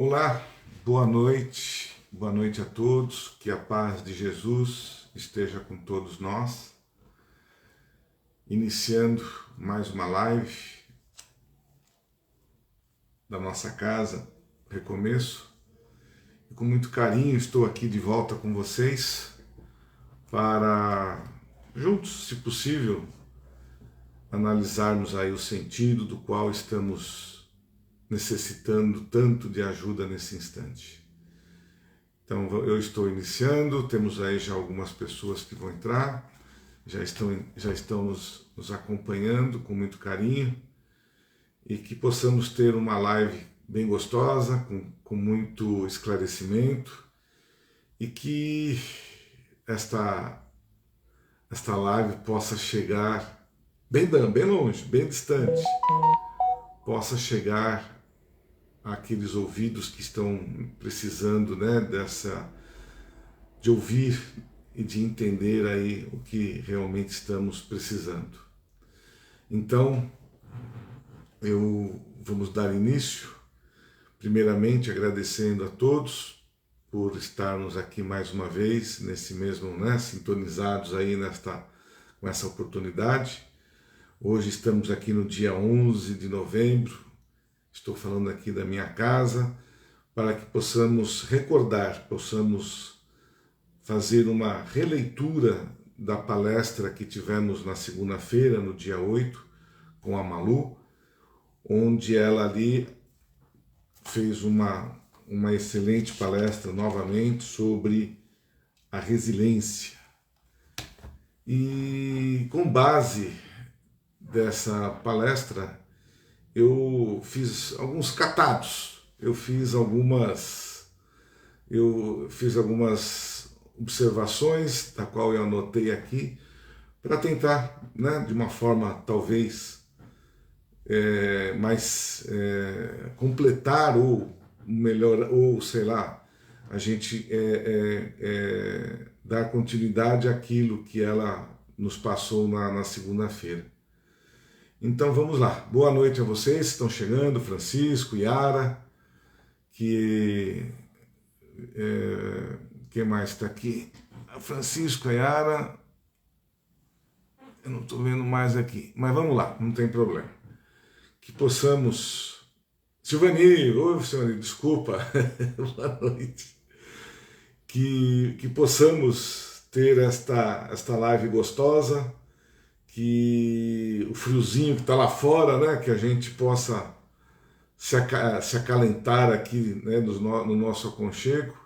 Olá, boa noite a todos, que a paz de Jesus esteja com todos nós. Iniciando mais uma live da nossa casa, Recomeço, e com muito carinho estou aqui de volta com vocês para, juntos, se possível, analisarmos aí o sentido do qual estamos necessitando tanto de ajuda nesse instante. Então eu estou iniciando, temos aí já algumas pessoas que vão entrar, já estão nos acompanhando com muito carinho, e que possamos ter uma live bem gostosa, com muito esclarecimento, e que esta live possa chegar bem longe, bem distante, possa chegar àqueles ouvidos que estão precisando, né, de ouvir e de entender aí o que realmente estamos precisando. Então, vamos dar início, primeiramente agradecendo a todos por estarmos aqui mais uma vez, nesse mesmo, né, sintonizados aí com essa oportunidade. Hoje estamos aqui no dia 11 de novembro, estou falando aqui da minha casa, para que possamos recordar, possamos fazer uma releitura da palestra que tivemos na segunda-feira, no dia 8, com a Malu, onde ela ali fez uma excelente palestra novamente sobre a resiliência. E com base dessa palestra, eu fiz alguns catados, eu fiz algumas observações, da qual eu anotei aqui, para tentar, né, de uma forma talvez completar ou melhor, ou sei lá, a gente dar continuidade àquilo que ela nos passou na segunda-feira. Então vamos lá. Boa noite a vocês que estão chegando, Francisco, Yara, quem mais está aqui? Francisco, a Yara, eu não estou vendo mais aqui, mas vamos lá, não tem problema. Que possamos... Silvani, desculpa, boa noite. Que possamos ter esta live gostosa, que o friozinho que está lá fora, né, que a gente possa se acalentar aqui, né, no nosso aconchego.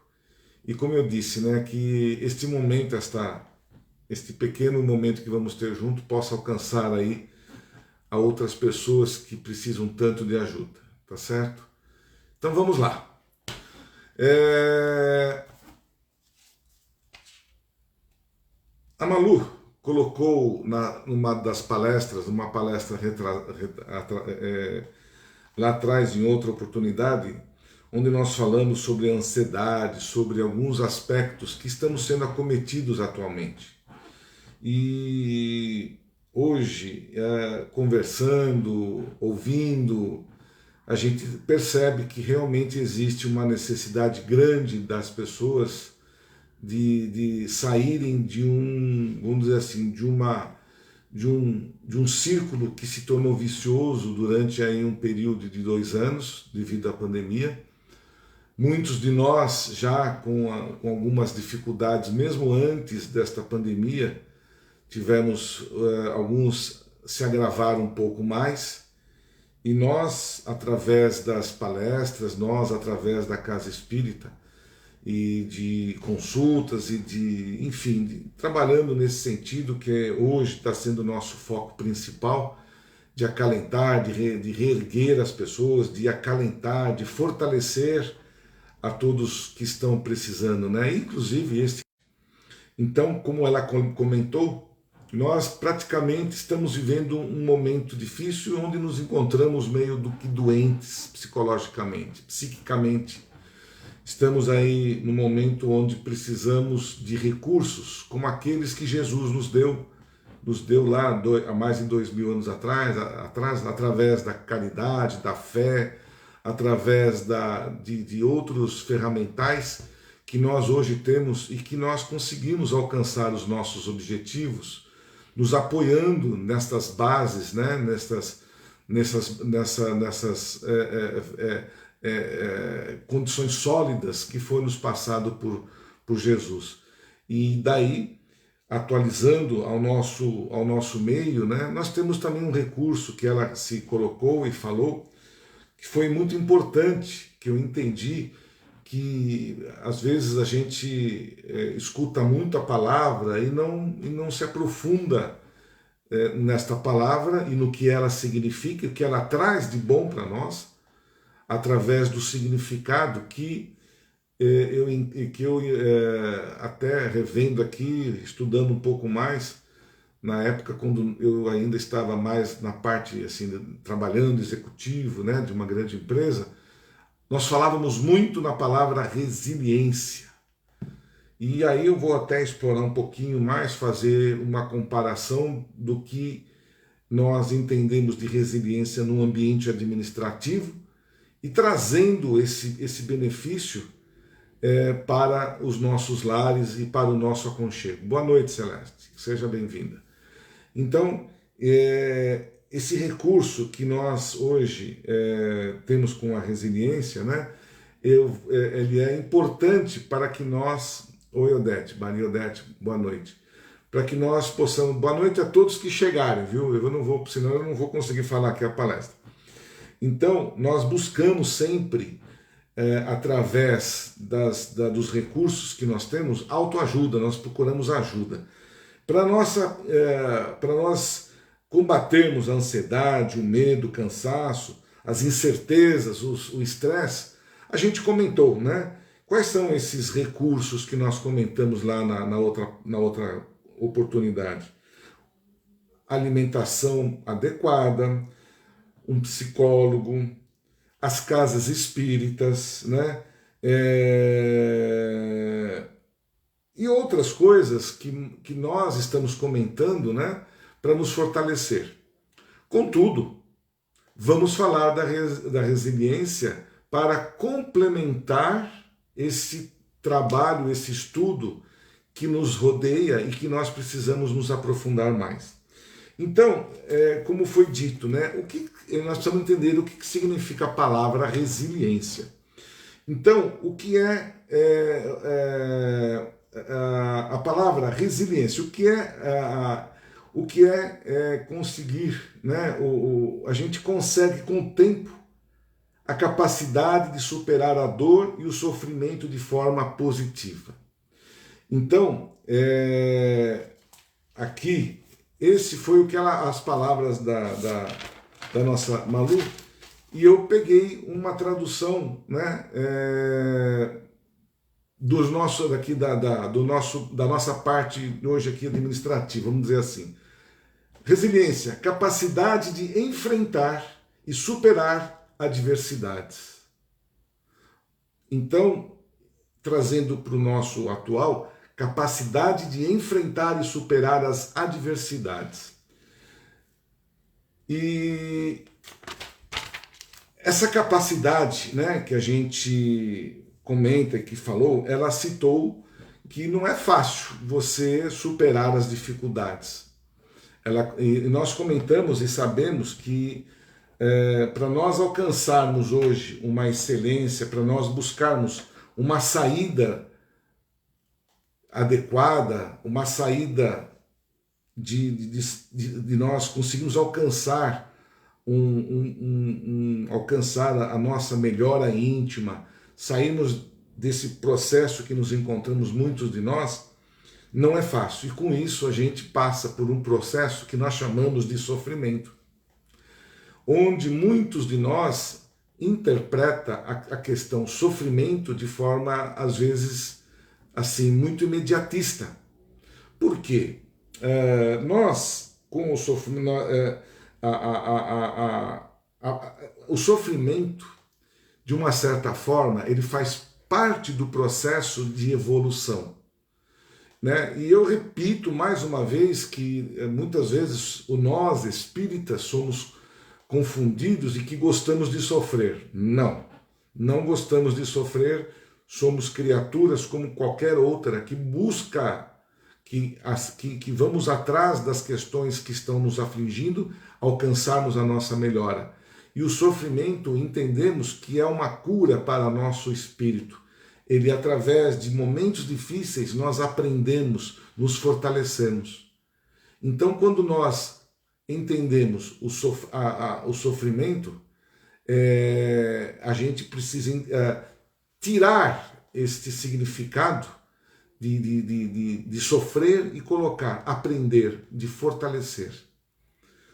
E como eu disse, né, que este momento, este pequeno momento que vamos ter junto, possa alcançar aí a outras pessoas que precisam tanto de ajuda, tá certo? Então vamos lá. A Malu colocou numa palestra lá atrás, em outra oportunidade, onde nós falamos sobre a ansiedade, sobre alguns aspectos que estamos sendo acometidos atualmente. E hoje, conversando, ouvindo, a gente percebe que realmente existe uma necessidade grande das pessoas de saírem de vamos dizer assim, de um círculo que se tornou vicioso durante aí um período de 2 anos, devido à pandemia. Muitos de nós já com algumas dificuldades, mesmo antes desta pandemia, tivemos, alguns se agravaram um pouco mais, e nós, através das palestras, através da Casa Espírita, e de consultas e enfim, trabalhando nesse sentido que hoje está sendo o nosso foco principal, de acalentar, de reerguer as pessoas, de acalentar, de fortalecer a todos que estão precisando, né? Inclusive este. Então, como ela comentou, nós praticamente estamos vivendo um momento difícil onde nos encontramos meio do que doentes psicologicamente, psiquicamente. Estamos aí no momento onde precisamos de recursos como aqueles que Jesus nos deu lá há mais de 2000 anos atrás, através da caridade, da fé, através de outros ferramentais que nós hoje temos e que nós conseguimos alcançar os nossos objetivos, nos apoiando nestas bases, né? nessas condições sólidas que foi nos passado por Jesus. E daí, atualizando ao nosso meio, né? Nós temos também um recurso que ela se colocou e falou, que foi muito importante, que eu entendi, que às vezes a gente escuta muito a palavra e não se aprofunda nesta palavra e no que ela significa, o que ela traz de bom para nós, através do significado que eu até revendo aqui, estudando um pouco mais, na época quando eu ainda estava mais na parte, assim, trabalhando executivo, né, de uma grande empresa, nós falávamos muito na palavra resiliência. E aí eu vou até explorar um pouquinho mais, fazer uma comparação do que nós entendemos de resiliência no ambiente administrativo e trazendo esse benefício para os nossos lares e para o nosso aconchego. Boa noite, Celeste. Seja bem-vinda. Então, esse recurso que nós hoje temos com a resiliência, né, ele é importante para que nós... Oi, Odete, Maria Odete, boa noite. Para que nós possamos... Boa noite a todos que chegarem, viu? Eu não vou, senão eu não vou conseguir falar aqui a palestra. Então, nós buscamos sempre, através dos recursos que nós temos, autoajuda, nós procuramos ajuda. Para nós combatermos a ansiedade, o medo, o cansaço, as incertezas, o estresse, a gente comentou, né? Quais são esses recursos que nós comentamos lá na outra oportunidade? Alimentação adequada, um psicólogo, as casas espíritas, né? E outras coisas que nós estamos comentando, né, para nos fortalecer. Contudo, vamos falar da resiliência para complementar esse trabalho, esse estudo que nos rodeia e que nós precisamos nos aprofundar mais. Então, como foi dito, né, nós precisamos entender o que significa a palavra resiliência. Então, o que é a palavra resiliência? O que é conseguir, né? A gente consegue com o tempo a capacidade de superar a dor e o sofrimento de forma positiva. Então, aqui, esse foi o que as palavras da nossa Malu, e eu peguei uma tradução, né, da nossa parte hoje aqui administrativa, vamos dizer assim. Resiliência, capacidade de enfrentar e superar adversidades. Então, trazendo para o nosso atual, capacidade de enfrentar e superar as adversidades. E essa capacidade, né, que a gente comenta e que falou, ela citou que não é fácil você superar as dificuldades. E nós comentamos e sabemos que para nós alcançarmos hoje uma excelência, para nós buscarmos uma saída adequada, uma saída de nós conseguirmos alcançar alcançar a nossa melhora íntima, sairmos desse processo que nos encontramos muitos de nós, não é fácil. E com isso a gente passa por um processo que nós chamamos de sofrimento, onde muitos de nós interpreta a questão sofrimento de forma, às vezes, assim, muito imediatista. Por quê? Nós, com o sofrimento, o sofrimento, de uma certa forma, ele faz parte do processo de evolução, né? E eu repito mais uma vez que muitas vezes nós espíritas somos confundidos e que gostamos de sofrer. Não, não gostamos de sofrer, somos criaturas como qualquer outra que busca, que vamos atrás das questões que estão nos afligindo, alcançarmos a nossa melhora. E o sofrimento entendemos que é uma cura para nosso espírito. Ele, através de momentos difíceis, nós aprendemos, nos fortalecemos. Então, quando nós entendemos o sofrimento, a gente precisa tirar este significado de sofrer e colocar, aprender, de fortalecer.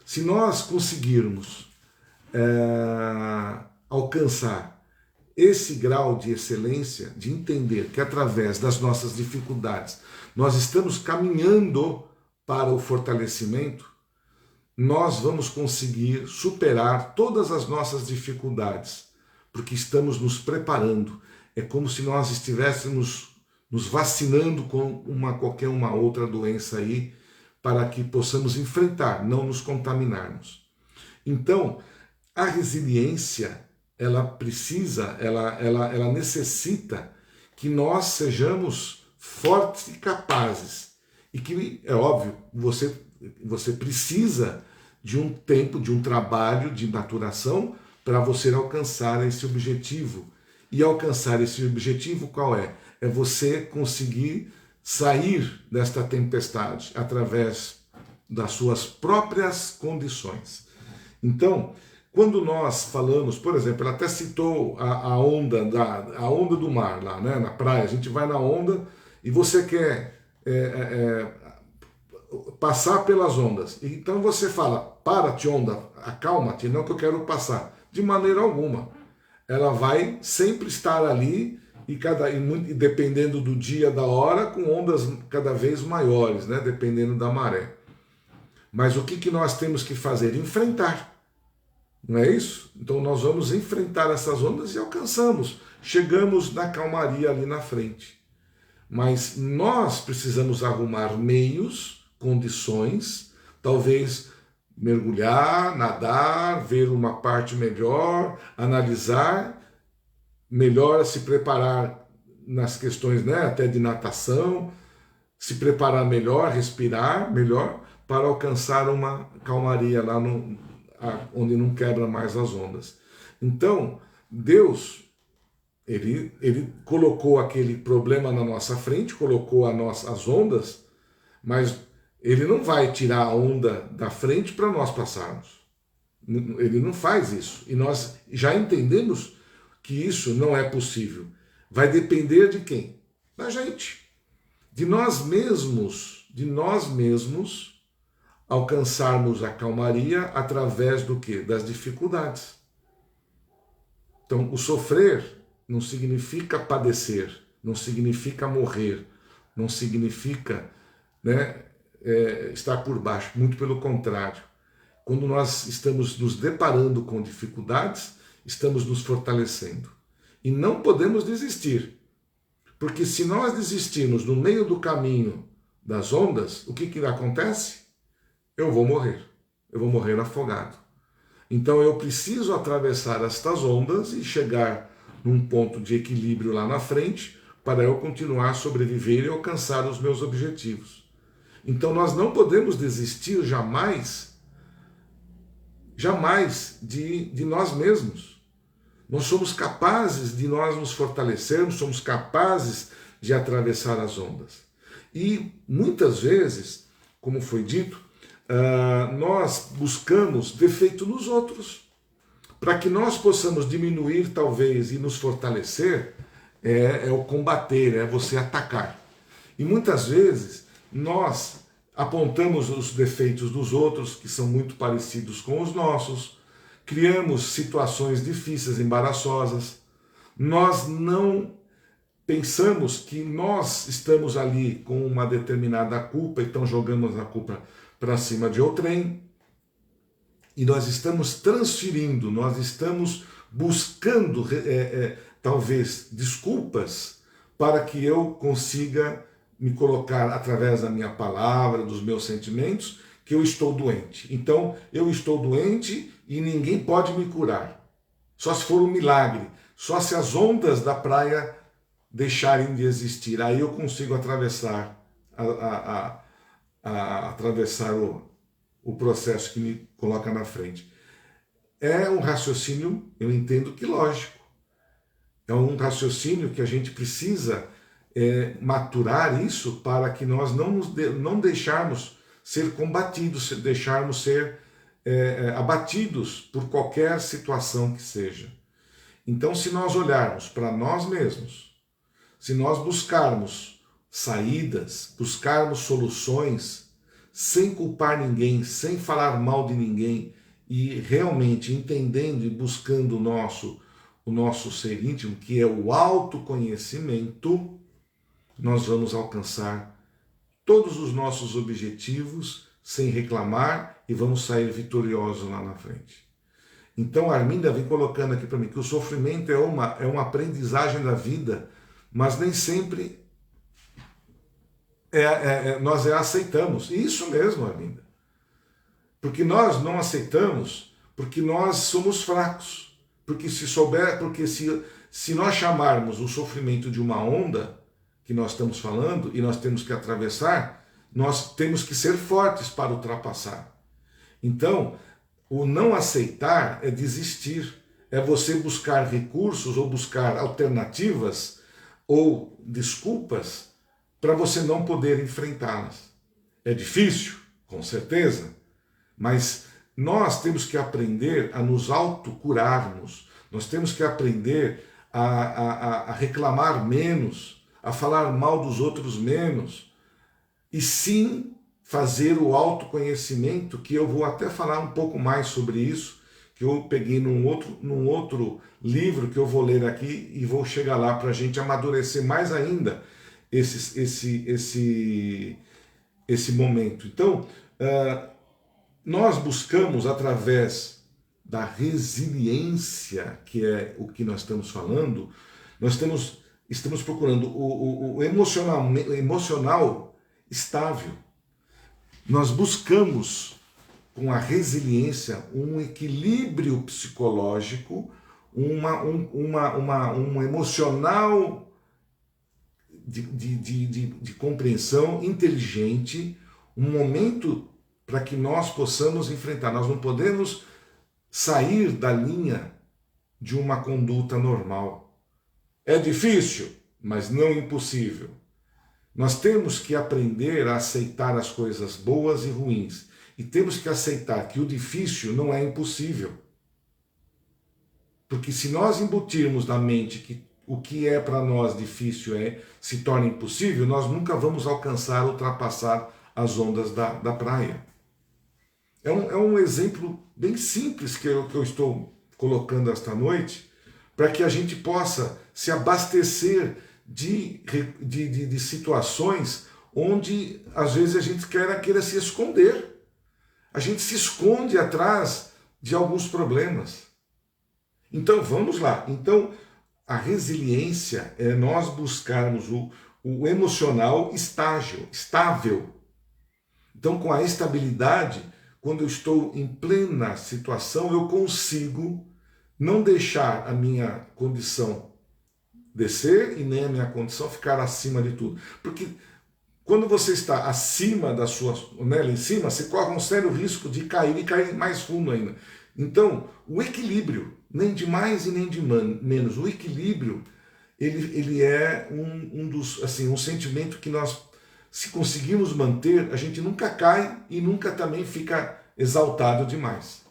Se nós conseguirmos alcançar esse grau de excelência, de entender que através das nossas dificuldades nós estamos caminhando para o fortalecimento, nós vamos conseguir superar todas as nossas dificuldades, porque estamos nos preparando. É como se nós estivéssemos nos vacinando com qualquer uma outra doença aí, para que possamos enfrentar, não nos contaminarmos. Então, a resiliência, ela necessita que nós sejamos fortes e capazes. E que, é óbvio, você precisa de um tempo, de um trabalho de maturação para você alcançar esse objetivo. E alcançar esse objetivo qual é? É você conseguir sair desta tempestade através das suas próprias condições. Então, quando nós falamos, por exemplo, ela até citou a onda do mar lá, né, na praia, a gente vai na onda e você quer passar pelas ondas. Então você fala, para-te onda, acalma-te, não que eu quero passar. De maneira alguma. Ela vai sempre estar ali e dependendo do dia, da hora, com ondas cada vez maiores, né, dependendo da maré. Mas o que nós temos que fazer? Enfrentar. Não é isso? Então nós vamos enfrentar essas ondas e alcançamos. Chegamos na calmaria ali na frente. Mas nós precisamos arrumar meios, condições, talvez mergulhar, nadar, ver uma parte melhor, analisar, melhor se preparar nas questões, né, até de natação, se preparar melhor, respirar melhor, para alcançar uma calmaria lá onde não quebra mais as ondas. Então, Deus, ele colocou aquele problema na nossa frente, colocou as ondas, mas ele não vai tirar a onda da frente para nós passarmos. Ele não faz isso. E nós já entendemos que isso não é possível. Vai depender de quem? Da gente. De nós mesmos alcançarmos a calmaria através do quê? Das dificuldades. Então, o sofrer não significa padecer, não significa morrer, não significa, né, estar por baixo, muito pelo contrário. Quando nós estamos nos deparando com dificuldades, estamos nos fortalecendo. E não podemos desistir, porque se nós desistirmos no meio do caminho das ondas, o que acontece? Eu vou morrer afogado. Então eu preciso atravessar estas ondas e chegar num ponto de equilíbrio lá na frente para eu continuar a sobreviver e alcançar os meus objetivos. Então nós não podemos desistir jamais de nós mesmos. Nós somos capazes de nós nos fortalecermos, somos capazes de atravessar as ondas. E muitas vezes, como foi dito, nós buscamos defeito nos outros. Para que nós possamos diminuir, talvez, e nos fortalecer, é o combater, é você atacar. E muitas vezes nós apontamos os defeitos dos outros, que são muito parecidos com os nossos, criamos situações difíceis, embaraçosas, nós não pensamos que nós estamos ali com uma determinada culpa, então jogamos a culpa para cima de outrem, e nós estamos transferindo, nós estamos buscando talvez desculpas para que eu consiga me colocar através da minha palavra, dos meus sentimentos, que eu estou doente. Então, eu estou doente e ninguém pode me curar. Só se for um milagre, só se as ondas da praia deixarem de existir. Aí eu consigo atravessar atravessar o processo que me coloca na frente. É um raciocínio, eu entendo que lógico. É um raciocínio que a gente precisa maturar isso para que nós não deixarmos ser combatidos, deixarmos ser abatidos por qualquer situação que seja. Então, se nós olharmos para nós mesmos, se nós buscarmos saídas, buscarmos soluções, sem culpar ninguém, sem falar mal de ninguém, e realmente entendendo e buscando o nosso ser íntimo, que é o autoconhecimento, nós vamos alcançar todos os nossos objetivos sem reclamar e vamos sair vitoriosos lá na frente. Então a Arminda vem colocando aqui para mim que o sofrimento é uma aprendizagem da vida, mas nem sempre nós aceitamos. E isso mesmo, Arminda. Porque nós não aceitamos porque nós somos fracos. Porque se nós chamarmos o sofrimento de uma onda que nós estamos falando e nós temos que atravessar, nós temos que ser fortes para ultrapassar. Então, o não aceitar é desistir, é você buscar recursos ou buscar alternativas ou desculpas para você não poder enfrentá-las. É difícil, com certeza, mas nós temos que aprender a nos autocurarmos, nós temos que aprender a reclamar menos, a falar mal dos outros menos, e sim fazer o autoconhecimento, que eu vou até falar um pouco mais sobre isso, que eu peguei num outro livro que eu vou ler aqui e vou chegar lá para a gente amadurecer mais ainda esse momento. Então, nós buscamos através da resiliência, que é o que nós estamos falando, nós estamos procurando o emocional estável. Nós buscamos, com a resiliência, um equilíbrio psicológico, um emocional de compreensão inteligente, um momento para que nós possamos enfrentar. Nós não podemos sair da linha de uma conduta normal. É difícil, mas não impossível. Nós temos que aprender a aceitar as coisas boas e ruins. E temos que aceitar que o difícil não é impossível. Porque se nós embutirmos na mente que o que é para nós difícil se torna impossível, nós nunca vamos alcançar, ultrapassar as ondas da praia. É um exemplo bem simples que eu estou colocando esta noite, para que a gente possa se abastecer de situações onde às vezes a gente queira se esconder. A gente se esconde atrás de alguns problemas. Então vamos lá. Então a resiliência é nós buscarmos o emocional estável. Então com a estabilidade, quando eu estou em plena situação, eu consigo não deixar a minha condição descer e nem a minha condição ficar acima de tudo. Porque quando você está acima da sua, lá em cima, você corre um sério risco de cair e cair mais fundo ainda. Então, o equilíbrio, nem de mais e nem de menos, o equilíbrio, ele é um sentimento que nós, se conseguirmos manter, a gente nunca cai e nunca também fica exaltado demais.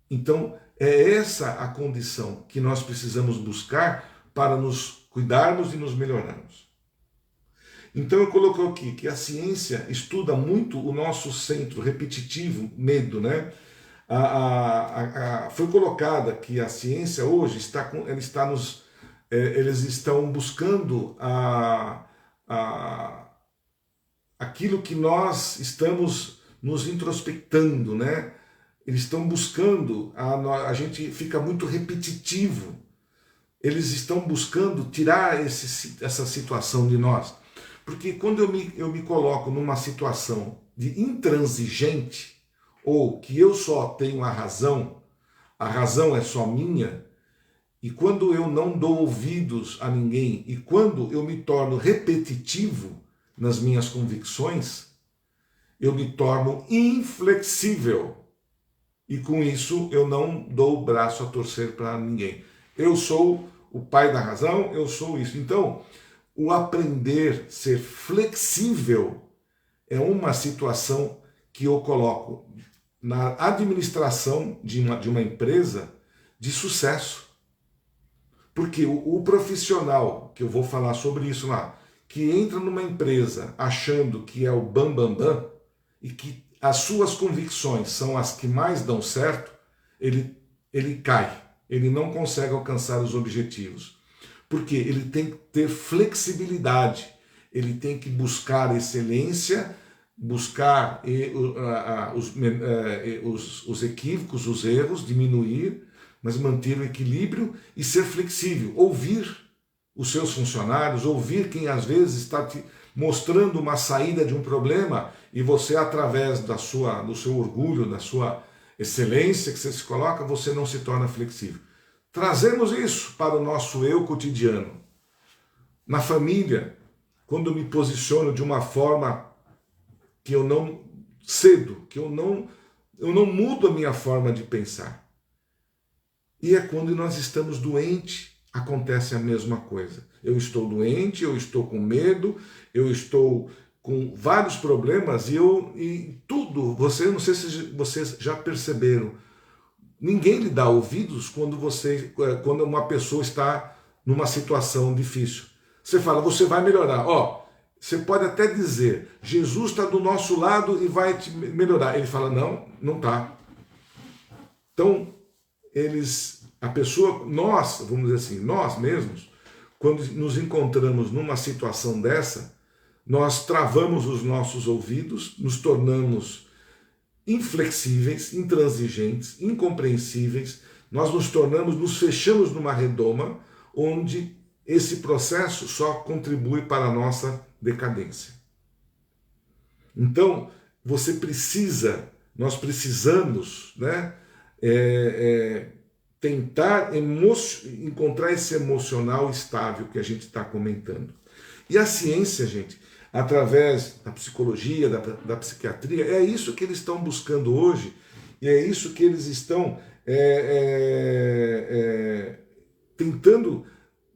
Então, é essa a condição que nós precisamos buscar para nos cuidarmos e nos melhorarmos. Então eu coloquei aqui que a ciência estuda muito o nosso centro repetitivo, medo, né? Foi colocada que a ciência hoje eles estão buscando aquilo que nós estamos nos introspectando, né? Eles estão buscando, a gente fica muito repetitivo. Eles estão buscando tirar essa situação de nós. Porque quando eu me coloco numa situação de intransigente, ou que eu só tenho a razão é só minha, e quando eu não dou ouvidos a ninguém, e quando eu me torno repetitivo nas minhas convicções, eu me torno inflexível. E com isso eu não dou o braço a torcer para ninguém. Eu sou o pai da razão, eu sou isso. Então, o aprender a ser flexível é uma situação que eu coloco na administração de uma empresa de sucesso. Porque o profissional, que eu vou falar sobre isso lá, que entra numa empresa achando que é o bam e que as suas convicções são as que mais dão certo, ele cai, ele não consegue alcançar os objetivos. Porque ele tem que ter flexibilidade, ele tem que buscar excelência, buscar os equívocos, os erros, diminuir, mas manter o equilíbrio e ser flexível, ouvir os seus funcionários, ouvir quem às vezes está te mostrando uma saída de um problema e você, através do seu orgulho, da sua excelência que você se coloca, você não se torna flexível. Trazemos isso para o nosso eu cotidiano. Na família, quando eu me posiciono de uma forma que eu não cedo, que eu não mudo a minha forma de pensar. E é quando nós estamos doentes, acontece a mesma coisa. Eu estou doente, eu estou com medo, eu estou com vários problemas e tudo, não sei se vocês já perceberam, ninguém lhe dá ouvidos quando uma pessoa está numa situação difícil. Você fala, você vai melhorar. Você pode até dizer, Jesus está do nosso lado e vai te melhorar. Ele fala, não está. Então, vamos dizer assim, nós mesmos, quando nos encontramos numa situação dessa, nós travamos os nossos ouvidos, nos tornamos inflexíveis, intransigentes, incompreensíveis, nos fechamos numa redoma, onde esse processo só contribui para a nossa decadência. Então, nós precisamos, né, tentar encontrar esse emocional estável que a gente está comentando. E a ciência, gente, através da psicologia, da psiquiatria, é isso que eles estão buscando hoje, e é isso que eles estão tentando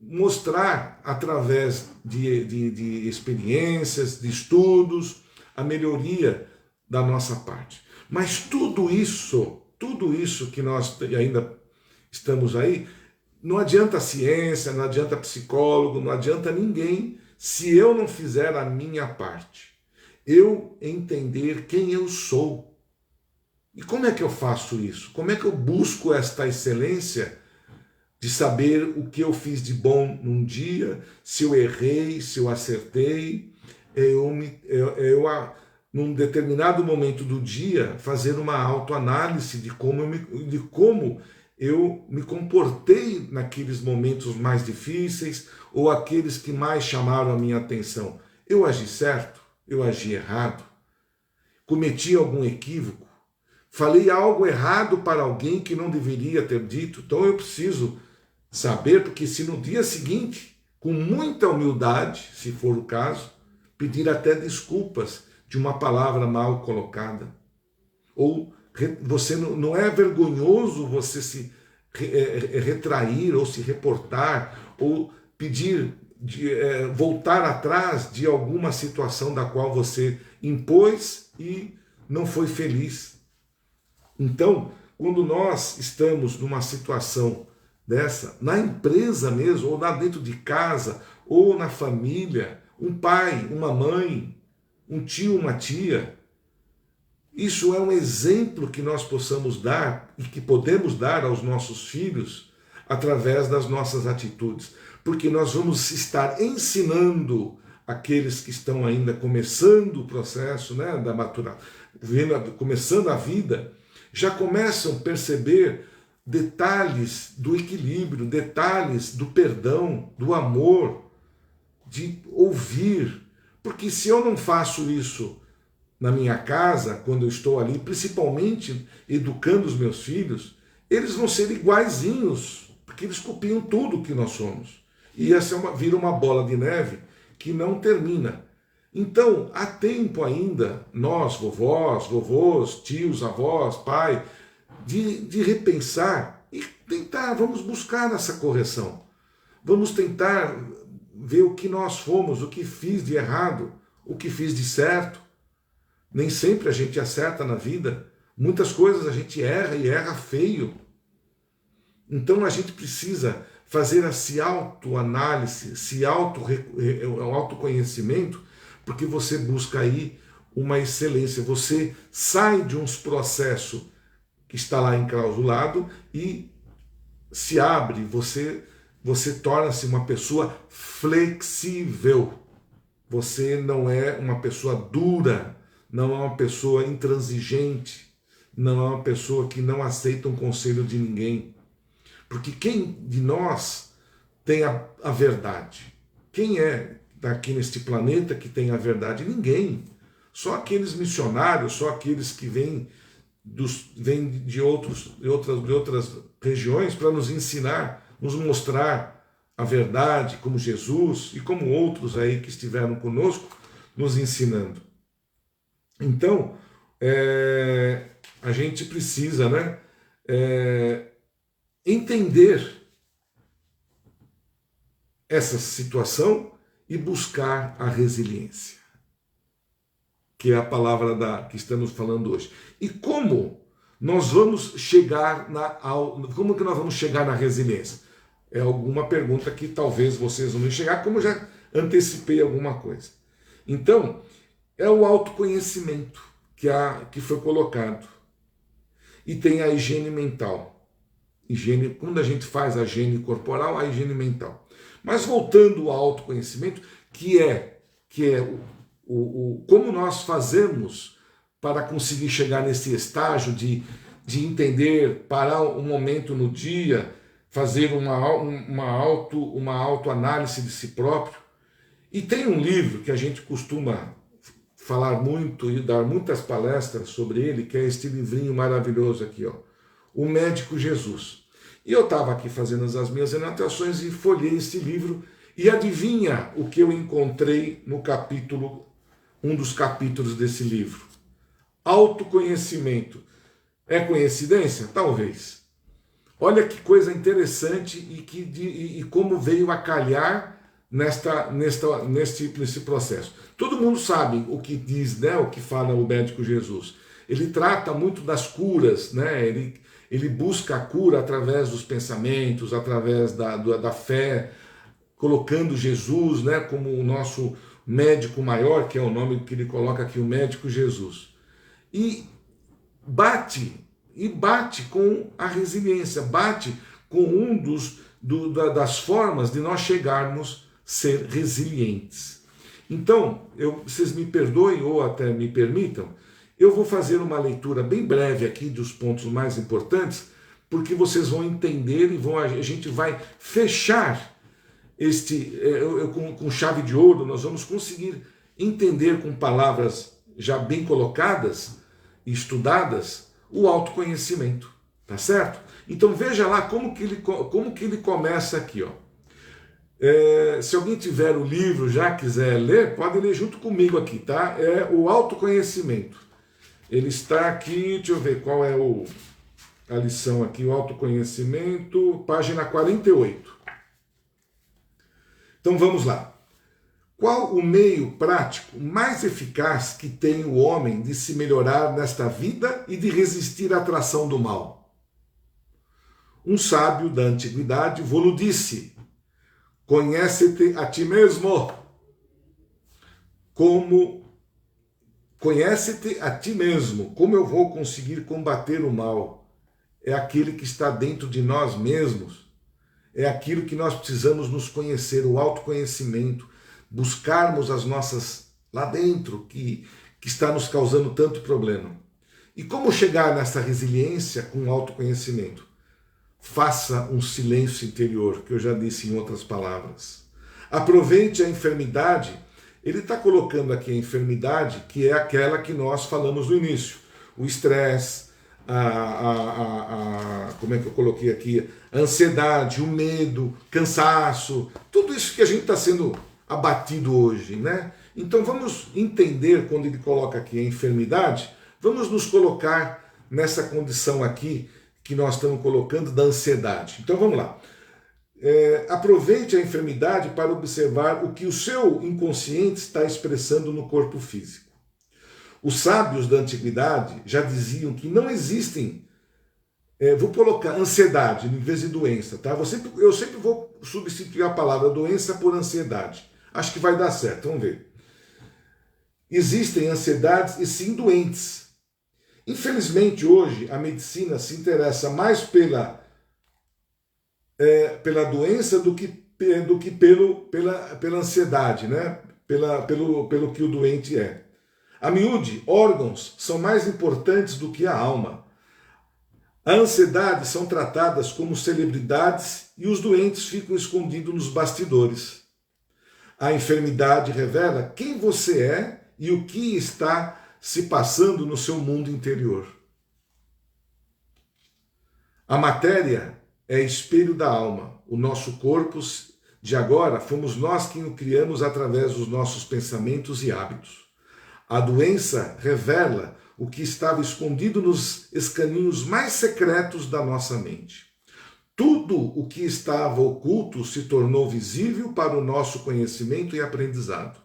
mostrar através de experiências, de estudos, a melhoria da nossa parte. Mas tudo isso que nós ainda estamos aí, não adianta ciência, não adianta psicólogo, não adianta ninguém se eu não fizer a minha parte. Eu entender quem eu sou. E como é que eu faço isso? Como é que eu busco esta excelência de saber o que eu fiz de bom num dia, se eu errei, se eu acertei, num determinado momento do dia, fazer uma autoanálise de como eu me comportei naqueles momentos mais difíceis ou aqueles que mais chamaram a minha atenção. Eu agi certo? Eu agi errado? Cometi algum equívoco? Falei algo errado para alguém que não deveria ter dito? Então eu preciso saber, porque se no dia seguinte, com muita humildade, se for o caso, pedir até desculpas de uma palavra mal colocada. Ou você não é vergonhoso você se retrair ou se reportar ou pedir voltar atrás de alguma situação da qual você impôs e não foi feliz. Então, quando nós estamos numa situação dessa, na empresa mesmo, ou lá dentro de casa, ou na família, um pai, uma mãe, um tio, uma tia, isso é um exemplo que nós possamos dar e que podemos dar aos nossos filhos através das nossas atitudes, porque nós vamos estar ensinando aqueles que estão ainda começando o processo, né, da maturação, começando a vida, já começam a perceber detalhes do equilíbrio, detalhes do perdão, do amor, de ouvir, porque se eu não faço isso na minha casa, quando eu estou ali, principalmente educando os meus filhos, eles vão ser iguaizinhos, porque eles copiam tudo que nós somos. E essa vira uma bola de neve que não termina. Então, há tempo ainda, nós, vovós, vovôs, tios, avós, pai, de repensar e tentar, vamos buscar essa correção. Vamos tentar ver o que nós fomos, o que fiz de errado, o que fiz de certo. Nem sempre a gente acerta na vida. Muitas coisas a gente erra e erra feio. Então a gente precisa fazer essa autoanálise, esse autoconhecimento, porque você busca aí uma excelência. Você sai de uns processos que está lá enclausulado e se abre, você torna-se uma pessoa flexível. Você não é uma pessoa dura, não é uma pessoa intransigente, não é uma pessoa que não aceita um conselho de ninguém. Porque quem de nós tem a verdade? Quem é aqui neste planeta que tem a verdade? Ninguém. Só aqueles missionários, só aqueles que vêm de outras regiões para nos ensinar, nos mostrar a verdade, como Jesus e como outros aí que estiveram conosco, nos ensinando. Então, a gente precisa, né, entender essa situação e buscar a resiliência, que é a palavra que estamos falando hoje. E como nós vamos chegar como que nós vamos chegar na resiliência? É alguma pergunta que talvez vocês vão chegar, como eu já antecipei alguma coisa. Então, é o autoconhecimento que foi colocado. E tem a higiene mental. Quando a gente faz a higiene corporal, a higiene mental. Mas voltando ao autoconhecimento, que é como nós fazemos para conseguir chegar nesse estágio de entender, parar um momento no dia, fazer uma autoanálise de si próprio. E tem um livro que a gente costuma falar muito e dar muitas palestras sobre ele, que é este livrinho maravilhoso aqui, ó, O Médico Jesus. E eu estava aqui fazendo as minhas anotações e folhei este livro e adivinha o que eu encontrei no capítulo, um dos capítulos desse livro? Autoconhecimento. É coincidência? Talvez. Olha que coisa interessante e como veio a calhar nesse processo. Todo mundo sabe o que diz, né, o que fala o Médico Jesus. Ele trata muito das curas, né? Ele busca a cura através dos pensamentos, através da fé, colocando Jesus, né, como o nosso médico maior, que é o nome que ele coloca aqui, o Médico Jesus. E bate com a resiliência, bate com das formas de nós chegarmos a ser resilientes. Então, vocês me perdoem ou até me permitam, eu vou fazer uma leitura bem breve aqui dos pontos mais importantes, porque vocês vão entender e a gente vai fechar com chave de ouro. Nós vamos conseguir entender com palavras já bem colocadas e estudadas o autoconhecimento, tá certo? Então veja lá como que ele começa aqui, ó. Se alguém tiver o livro, já quiser ler, pode ler junto comigo aqui, tá? É o autoconhecimento. Ele está aqui, deixa eu ver qual é a lição aqui, o autoconhecimento, página 48. Então vamos lá. Qual o meio prático mais eficaz que tem o homem de se melhorar nesta vida e de resistir à atração do mal? Um sábio da antiguidade vô-lo disse: conhece-te a ti mesmo. Conhece-te a ti mesmo. Como eu vou conseguir combater o mal? É aquele que está dentro de nós mesmos. É aquilo que nós precisamos nos conhecer, o autoconhecimento, buscarmos as nossas lá dentro, que está nos causando tanto problema. E como chegar nessa resiliência com o autoconhecimento? Faça um silêncio interior, que eu já disse em outras palavras. Aproveite a enfermidade Ele está colocando aqui a enfermidade, que é aquela que nós falamos no início. O estresse, como é que eu coloquei aqui? A ansiedade, o medo, cansaço, tudo isso que a gente está sendo abatido hoje, né? Então vamos entender, quando ele coloca aqui a enfermidade, vamos nos colocar nessa condição aqui que nós estamos colocando da ansiedade. Então vamos lá. Aproveite a enfermidade para observar o que o seu inconsciente está expressando no corpo físico. Os sábios da antiguidade já diziam que não existem, vou colocar ansiedade em vez de doença, tá? Eu sempre vou substituir a palavra doença por ansiedade. Acho que vai dar certo, vamos ver. Existem ansiedades e sim doentes. Infelizmente hoje a medicina se interessa mais pela doença do que pela ansiedade, né? Pelo que o doente é. A miúde, órgãos são mais importantes do que a alma. A ansiedade são tratadas como celebridades e os doentes ficam escondidos nos bastidores. A enfermidade revela quem você é e o que está se passando no seu mundo interior. A matéria é espelho da alma. O nosso corpo de agora fomos nós que o criamos através dos nossos pensamentos e hábitos. A doença revela o que estava escondido nos escaninhos mais secretos da nossa mente. Tudo o que estava oculto se tornou visível para o nosso conhecimento e aprendizado.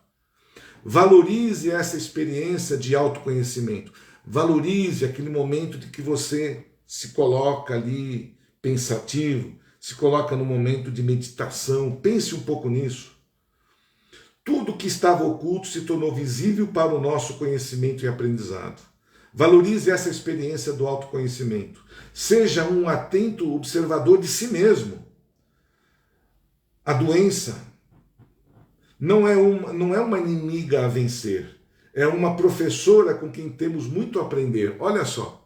Valorize essa experiência de autoconhecimento. Valorize aquele momento de que você se coloca ali pensativo, se coloca no momento de meditação. Pense um pouco nisso. Tudo que estava oculto se tornou visível para o nosso conhecimento e aprendizado. Valorize essa experiência do autoconhecimento. Seja um atento observador de si mesmo. A doença não é uma inimiga a vencer. É uma professora com quem temos muito a aprender. Olha só.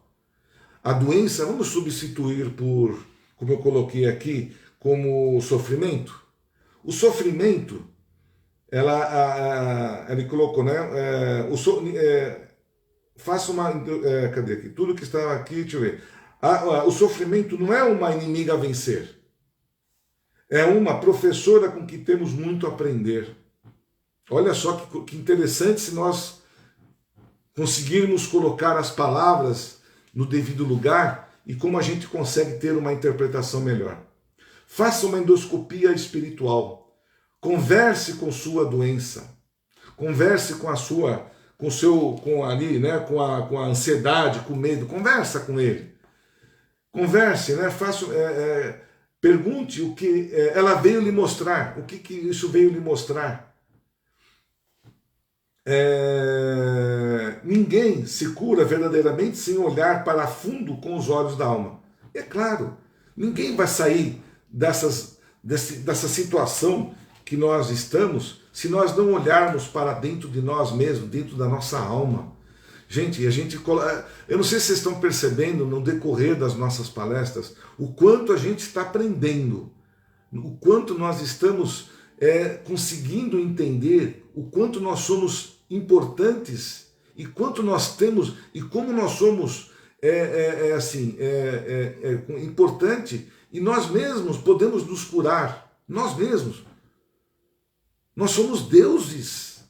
A doença, vamos substituir por, como eu coloquei aqui, como sofrimento. O sofrimento, ele colocou, né? Faça uma. Cadê aqui? Tudo que está aqui, deixa eu ver. O sofrimento não é uma inimiga a vencer. É uma professora com que temos muito a aprender. Olha só que interessante se nós conseguirmos colocar as palavras no devido lugar e como a gente consegue ter uma interpretação melhor. Faça uma endoscopia espiritual. Converse com sua doença. Converse com a ansiedade, com o medo. Conversa com ele. Converse, né? Pergunte o que ela veio lhe mostrar. O que isso veio lhe mostrar? Ninguém se cura verdadeiramente sem olhar para fundo com os olhos da alma. É claro, ninguém vai sair dessa situação que nós estamos se nós não olharmos para dentro de nós mesmos, dentro da nossa alma. Gente, eu não sei se vocês estão percebendo no decorrer das nossas palestras o quanto a gente está aprendendo, o quanto nós estamos conseguindo entender o quanto nós somos importantes e quanto nós temos e como nós somos importante e nós mesmos podemos nos curar, nós mesmos. Nós somos deuses,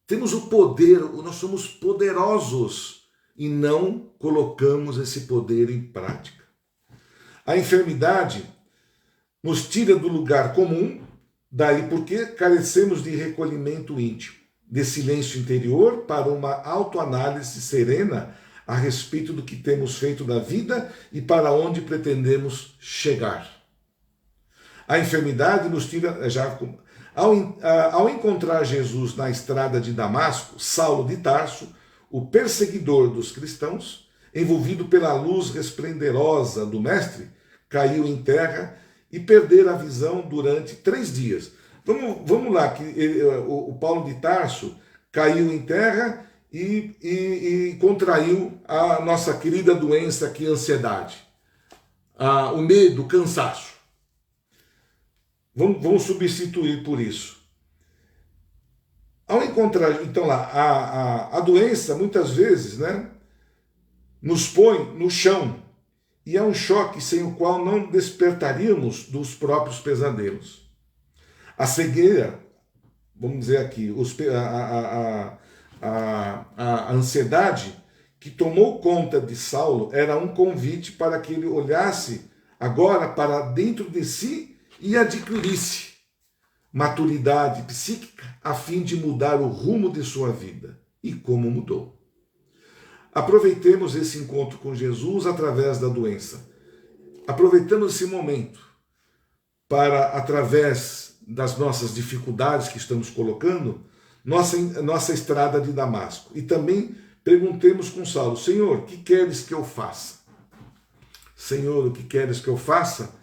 temos o poder, nós somos poderosos e não colocamos esse poder em prática. A enfermidade nos tira do lugar comum, daí porque carecemos de recolhimento íntimo, de silêncio interior para uma autoanálise serena a respeito do que temos feito da vida e para onde pretendemos chegar. A enfermidade nos tira, ao encontrar Jesus na estrada de Damasco, Saulo de Tarso, o perseguidor dos cristãos, envolvido pela luz resplendorosa do Mestre, caiu em terra e perdera a visão durante 3 dias. Vamos lá, que o Paulo de Tarso caiu em terra e contraiu a nossa querida doença aqui, a ansiedade, o medo, o cansaço. Vamos substituir por isso. Ao encontrar, então lá, a doença muitas vezes, né, nos põe no chão, e é um choque sem o qual não despertaríamos dos próprios pesadelos. A cegueira, vamos dizer aqui, a ansiedade que tomou conta de Saulo era um convite para que ele olhasse agora para dentro de si e adquirisse maturidade psíquica a fim de mudar o rumo de sua vida. E como mudou. Aproveitemos esse encontro com Jesus através da doença. Aproveitamos esse momento para, através das nossas dificuldades que estamos colocando, nossa estrada de Damasco. E também perguntemos com Saulo: Senhor, o que queres que eu faça? Senhor, o que queres que eu faça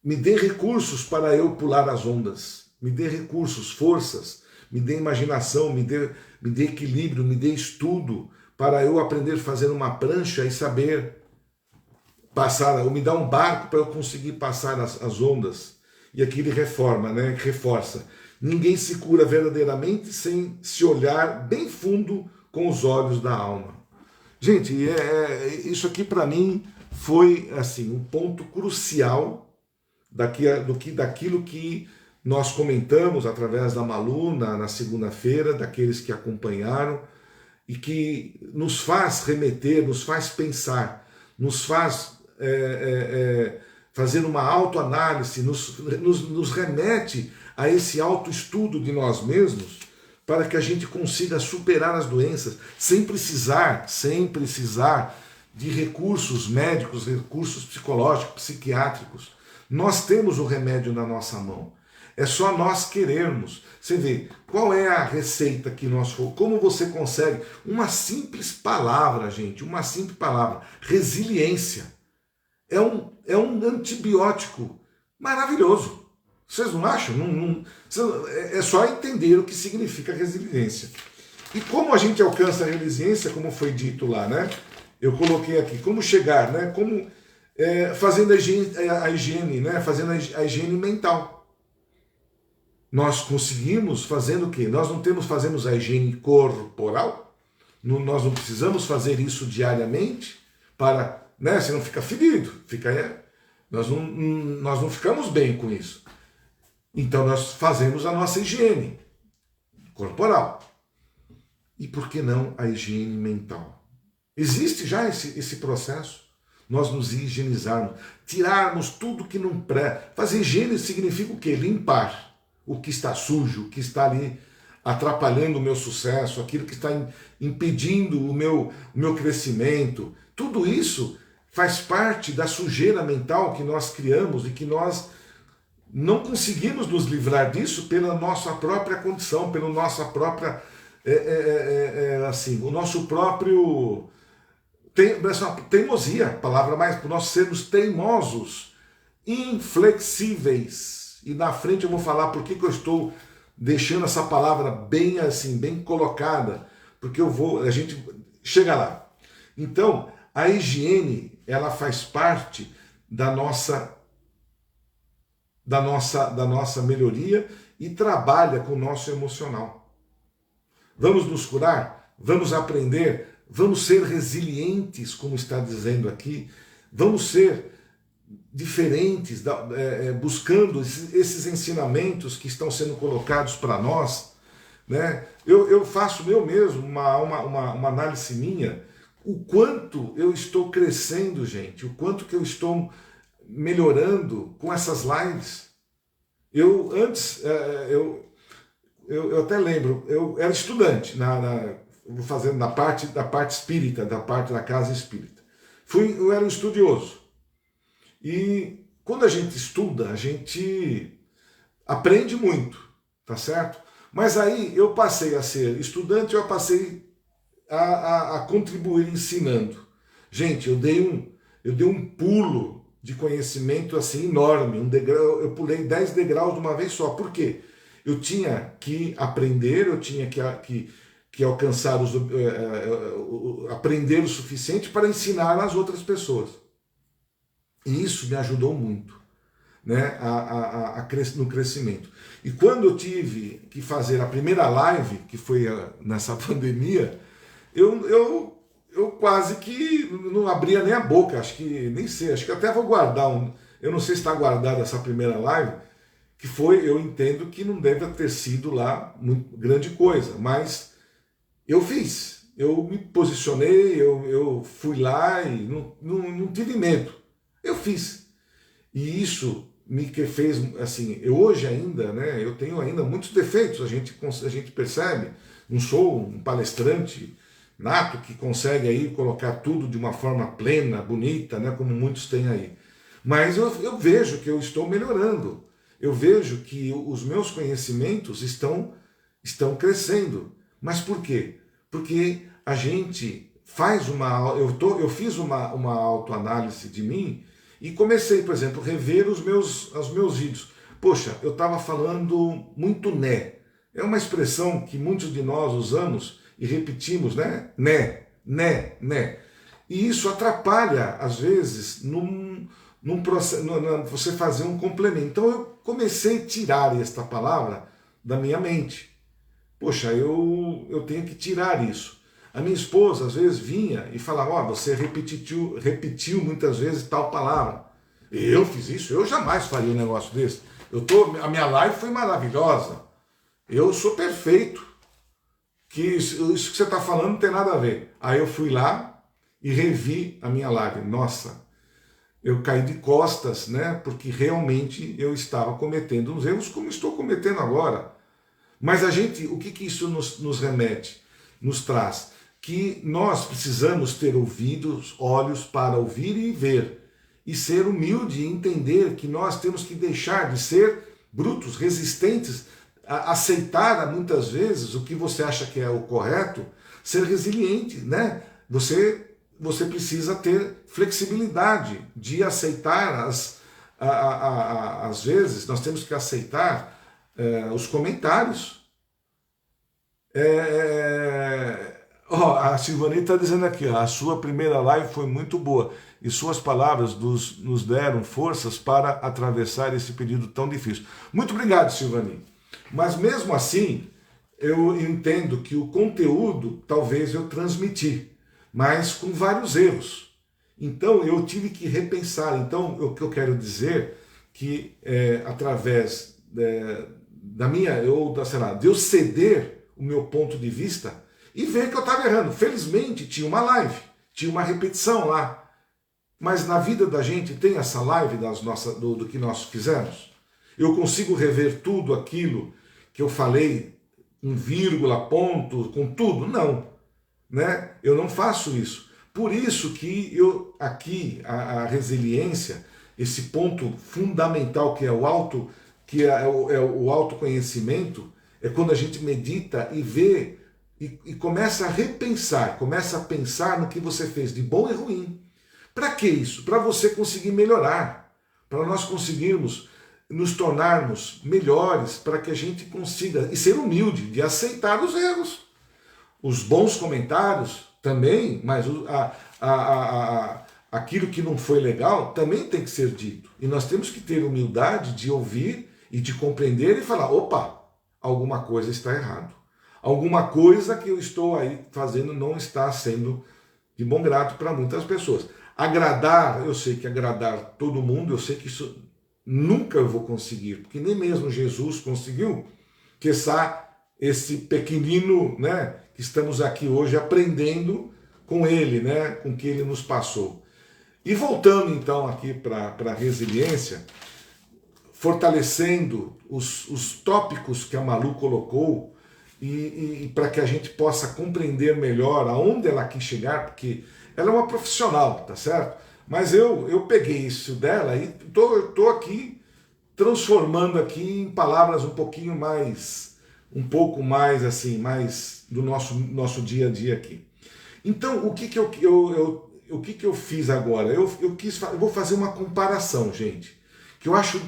me dê recursos para eu pular as ondas, me dê recursos, forças, me dê imaginação, me dê equilíbrio, me dê estudo para eu aprender a fazer uma prancha e saber passar, ou me dá um barco para eu conseguir passar as ondas. E aqui ele reforma, né? Reforça. Ninguém se cura verdadeiramente sem se olhar bem fundo com os olhos da alma. Gente, isso aqui para mim foi assim um ponto crucial daquilo que nós comentamos através da Malu na segunda-feira, daqueles que acompanharam, e que nos faz remeter, nos faz pensar, nos faz fazer uma autoanálise, nos remete a esse autoestudo de nós mesmos, para que a gente consiga superar as doenças sem precisar de recursos médicos, recursos psicológicos, psiquiátricos. Nós temos o remédio na nossa mão. É só nós querermos. Você vê, qual é a receita que nós... Como você consegue? Uma simples palavra, gente, uma simples palavra. Resiliência. É um antibiótico maravilhoso. Vocês não acham? É só entender o que significa resiliência. E como a gente alcança a resiliência, como foi dito lá, né? Eu coloquei aqui, como chegar, né? Como fazendo a higiene, né? Fazendo a higiene mental. Nós conseguimos fazendo o quê? Nós não fazemos a higiene corporal? Nós não precisamos fazer isso diariamente para, né? Senão fica ferido, nós não ficamos bem com isso. Então nós fazemos a nossa higiene corporal. E por que não a higiene mental? Existe já esse processo. Nós nos higienizarmos, tirarmos tudo que não presta. Fazer higiene significa o quê? Limpar o que está sujo, o que está ali atrapalhando o meu sucesso, aquilo que está impedindo o meu crescimento. Tudo isso faz parte da sujeira mental que nós criamos e que nós não conseguimos nos livrar disso pela nossa própria condição, pela nossa própria, o nosso próprio teimosia, palavra mais, por nós sermos teimosos, inflexíveis. E na frente eu vou falar por que eu estou deixando essa palavra bem assim, bem colocada, porque a gente chega lá. Então, a higiene, ela faz parte da nossa melhoria e trabalha com o nosso emocional. Vamos nos curar? Vamos aprender? Vamos ser resilientes, como está dizendo aqui? Vamos ser diferentes, buscando esses ensinamentos que estão sendo colocados para nós, né? Eu faço eu mesmo uma análise minha, o quanto eu estou crescendo, gente, o quanto que eu estou melhorando com essas lives. Eu antes, eu até lembro, eu era estudante, vou fazendo da parte espírita, da parte da casa espírita. Eu era um estudioso. E quando a gente estuda, a gente aprende muito, tá certo? Mas aí eu passei a ser estudante, eu passei a contribuir ensinando. Gente, eu dei um pulo de conhecimento assim enorme, eu pulei 10 degraus de uma vez só. Por quê? Eu tinha que aprender, eu tinha que alcançar aprender o suficiente para ensinar às outras pessoas. E isso me ajudou muito. né, no crescimento. E quando eu tive que fazer a primeira live, que foi nessa pandemia, eu quase que não abria nem a boca, acho que, nem sei, acho que até vou guardar eu não sei se está guardada essa primeira live, que foi, eu entendo que não deve ter sido lá muito grande coisa, mas eu fiz, eu me posicionei, eu fui lá e não tive medo, eu fiz. E isso me que fez, assim, eu hoje ainda, né, eu tenho ainda muitos defeitos, a gente percebe, não sou um palestrante nato que consegue aí colocar tudo de uma forma plena, bonita, né, como muitos têm aí. Mas eu vejo que eu estou melhorando, eu vejo que os meus conhecimentos estão crescendo. Mas por quê? Porque a gente faz eu fiz uma autoanálise de mim e comecei, por exemplo, a rever os meus vídeos. Poxa, eu estava falando muito né. É uma expressão que muitos de nós usamos e repetimos, né? Né. E isso atrapalha, às vezes, num processo, você fazer um complemento. Então eu comecei a tirar esta palavra da minha mente. Poxa, eu tenho que tirar isso. A minha esposa às vezes vinha e falava, ó, você repetiu muitas vezes tal palavra. Eu fiz isso, eu jamais faria um negócio desse. A minha live foi maravilhosa. Eu sou perfeito. Que isso que você está falando não tem nada a ver. Aí eu fui lá e revi a minha live. Nossa, eu caí de costas, né? Porque realmente eu estava cometendo uns erros como estou cometendo agora. Mas o que isso nos remete? Nos traz que nós precisamos ter ouvidos, olhos para ouvir e ver. E ser humilde e entender que nós temos que deixar de ser brutos, resistentes, aceitar muitas vezes o que você acha que é o correto, ser resiliente, né? Você precisa ter flexibilidade de aceitar às vezes nós temos que aceitar os comentários. A Silvani está dizendo aqui, ó, a sua primeira live foi muito boa e suas palavras nos deram forças para atravessar esse período tão difícil. Muito obrigado, Silvani. Mas mesmo assim, eu entendo que o conteúdo talvez eu transmiti, mas com vários erros. Então eu tive que repensar. Então o que eu quero dizer que através de eu ceder o meu ponto de vista e ver que eu estava errando. Felizmente tinha uma live, tinha uma repetição lá. Mas na vida da gente tem essa live do que nós fizemos? Eu consigo rever tudo aquilo que eu falei, com vírgula, ponto, com tudo? Não. Né? Eu não faço isso. Por isso que a resiliência, esse ponto fundamental que é o autoconhecimento, é quando a gente medita e vê e começa a repensar, começa a pensar no que você fez de bom e ruim. Para que isso? Para você conseguir melhorar, para nós conseguirmos nos tornarmos melhores, para que a gente consiga, e ser humilde, de aceitar os erros. Os bons comentários também, mas aquilo que não foi legal também tem que ser dito. E nós temos que ter humildade de ouvir e de compreender e falar, opa, alguma coisa está errado. Alguma coisa que eu estou aí fazendo não está sendo de bom grado para muitas pessoas. Agradar, eu sei que agradar todo mundo, eu sei que isso nunca eu vou conseguir, porque nem mesmo Jesus conseguiu, quiçá esse pequenino, né, que estamos aqui hoje aprendendo com ele, né, com o que ele nos passou. E voltando então aqui para a resiliência, fortalecendo os tópicos que a Malu colocou e para que a gente possa compreender melhor aonde ela quis chegar, porque ela é uma profissional, tá certo? Mas eu peguei isso dela e tô aqui transformando aqui em palavras um pouco mais assim, mais do nosso dia a dia aqui. Então, o que eu fiz agora? Eu vou fazer uma comparação, gente, que eu acho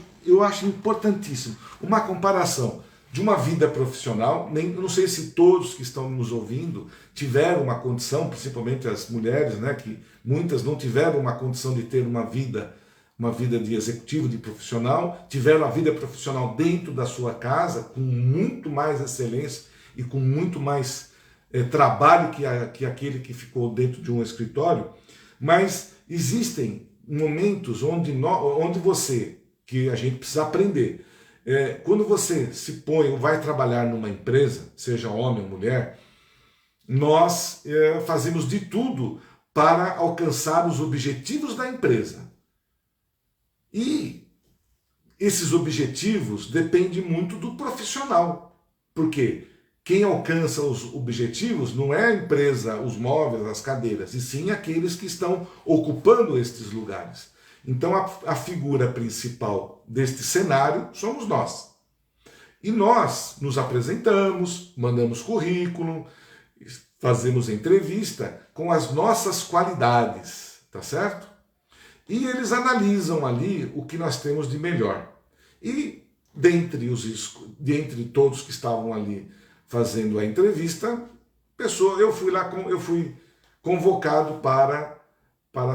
importantíssimo. Uma comparação de uma vida profissional. Eu não sei se todos que estão nos ouvindo tiveram uma condição, principalmente as mulheres, né, que muitas não tiveram uma condição de ter uma vida uma vida de executivo, de profissional, tiveram a vida profissional dentro da sua casa, com muito mais excelência e com muito mais trabalho que aquele que ficou dentro de um escritório, mas existem momentos onde você, que a gente precisa aprender, quando você se põe ou vai trabalhar numa empresa, seja homem ou mulher, nós fazemos de tudo para alcançar os objetivos da empresa. E esses objetivos dependem muito do profissional, porque quem alcança os objetivos não é a empresa, os móveis, as cadeiras, e sim aqueles que estão ocupando estes lugares. Então a figura principal deste cenário somos nós. E nós nos apresentamos, mandamos currículo, fazemos entrevista com as nossas qualidades, tá certo? E eles analisam ali o que nós temos de melhor. E dentre todos que estavam ali fazendo a entrevista, eu fui convocado para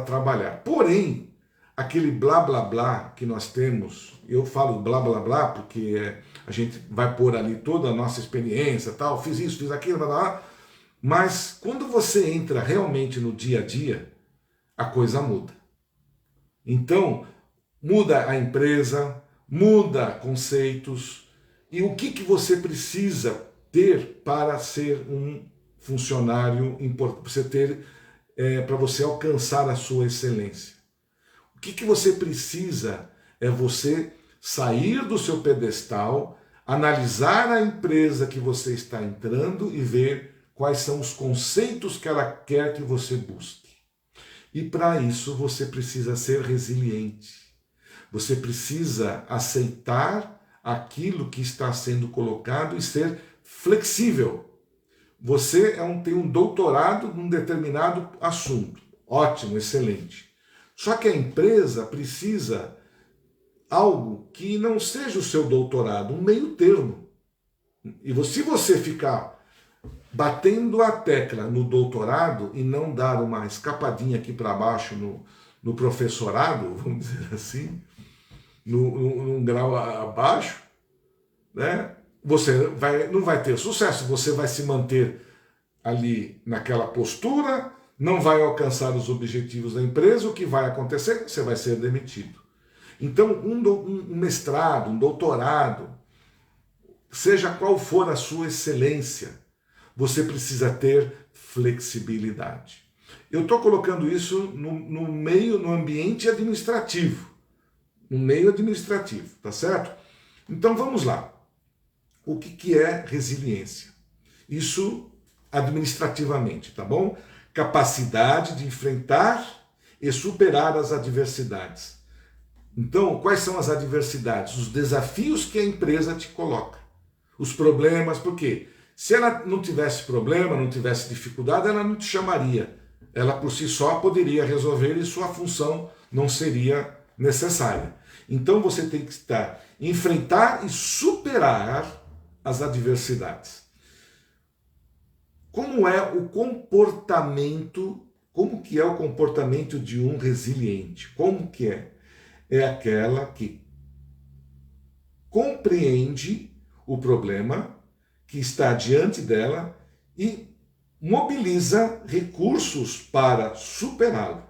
trabalhar. Porém, aquele blá blá blá que nós temos, eu falo blá blá blá porque a gente vai pôr ali toda a nossa experiência, tal, fiz isso, fiz aquilo, blá blá blá, mas quando você entra realmente no dia a dia, a coisa muda. Então, muda a empresa, muda conceitos, e o que você precisa ter para ser um funcionário importante, para você alcançar a sua excelência. O que você precisa é você sair do seu pedestal, analisar a empresa que você está entrando e ver quais são os conceitos que ela quer que você busque. E para isso você precisa ser resiliente. Você precisa aceitar aquilo que está sendo colocado e ser flexível. Você tem um doutorado num determinado assunto. Ótimo, excelente. Só que a empresa precisa algo que não seja o seu doutorado, um meio termo. E se você ficar batendo a tecla no doutorado e não dar uma escapadinha aqui para baixo no professorado, vamos dizer assim, num grau abaixo, né? Você não vai ter sucesso, você vai se manter ali naquela postura, não vai alcançar os objetivos da empresa, o que vai acontecer? Você vai ser demitido. Então, um mestrado, um doutorado, seja qual for a sua excelência, você precisa ter flexibilidade. Eu estou colocando isso no ambiente administrativo. No meio administrativo, tá certo? Então vamos lá. O que é resiliência? Isso administrativamente, tá bom? Capacidade de enfrentar e superar as adversidades. Então, quais são as adversidades? Os desafios que a empresa te coloca. Os problemas, por quê? Se ela não tivesse problema, não tivesse dificuldade, ela não te chamaria. Ela por si só poderia resolver e sua função não seria necessária. Então você tem que enfrentar e superar as adversidades. Como é o comportamento, como que é o comportamento de um resiliente? Como que é? É aquela que compreende o problema que está diante dela e mobiliza recursos para superá-lo.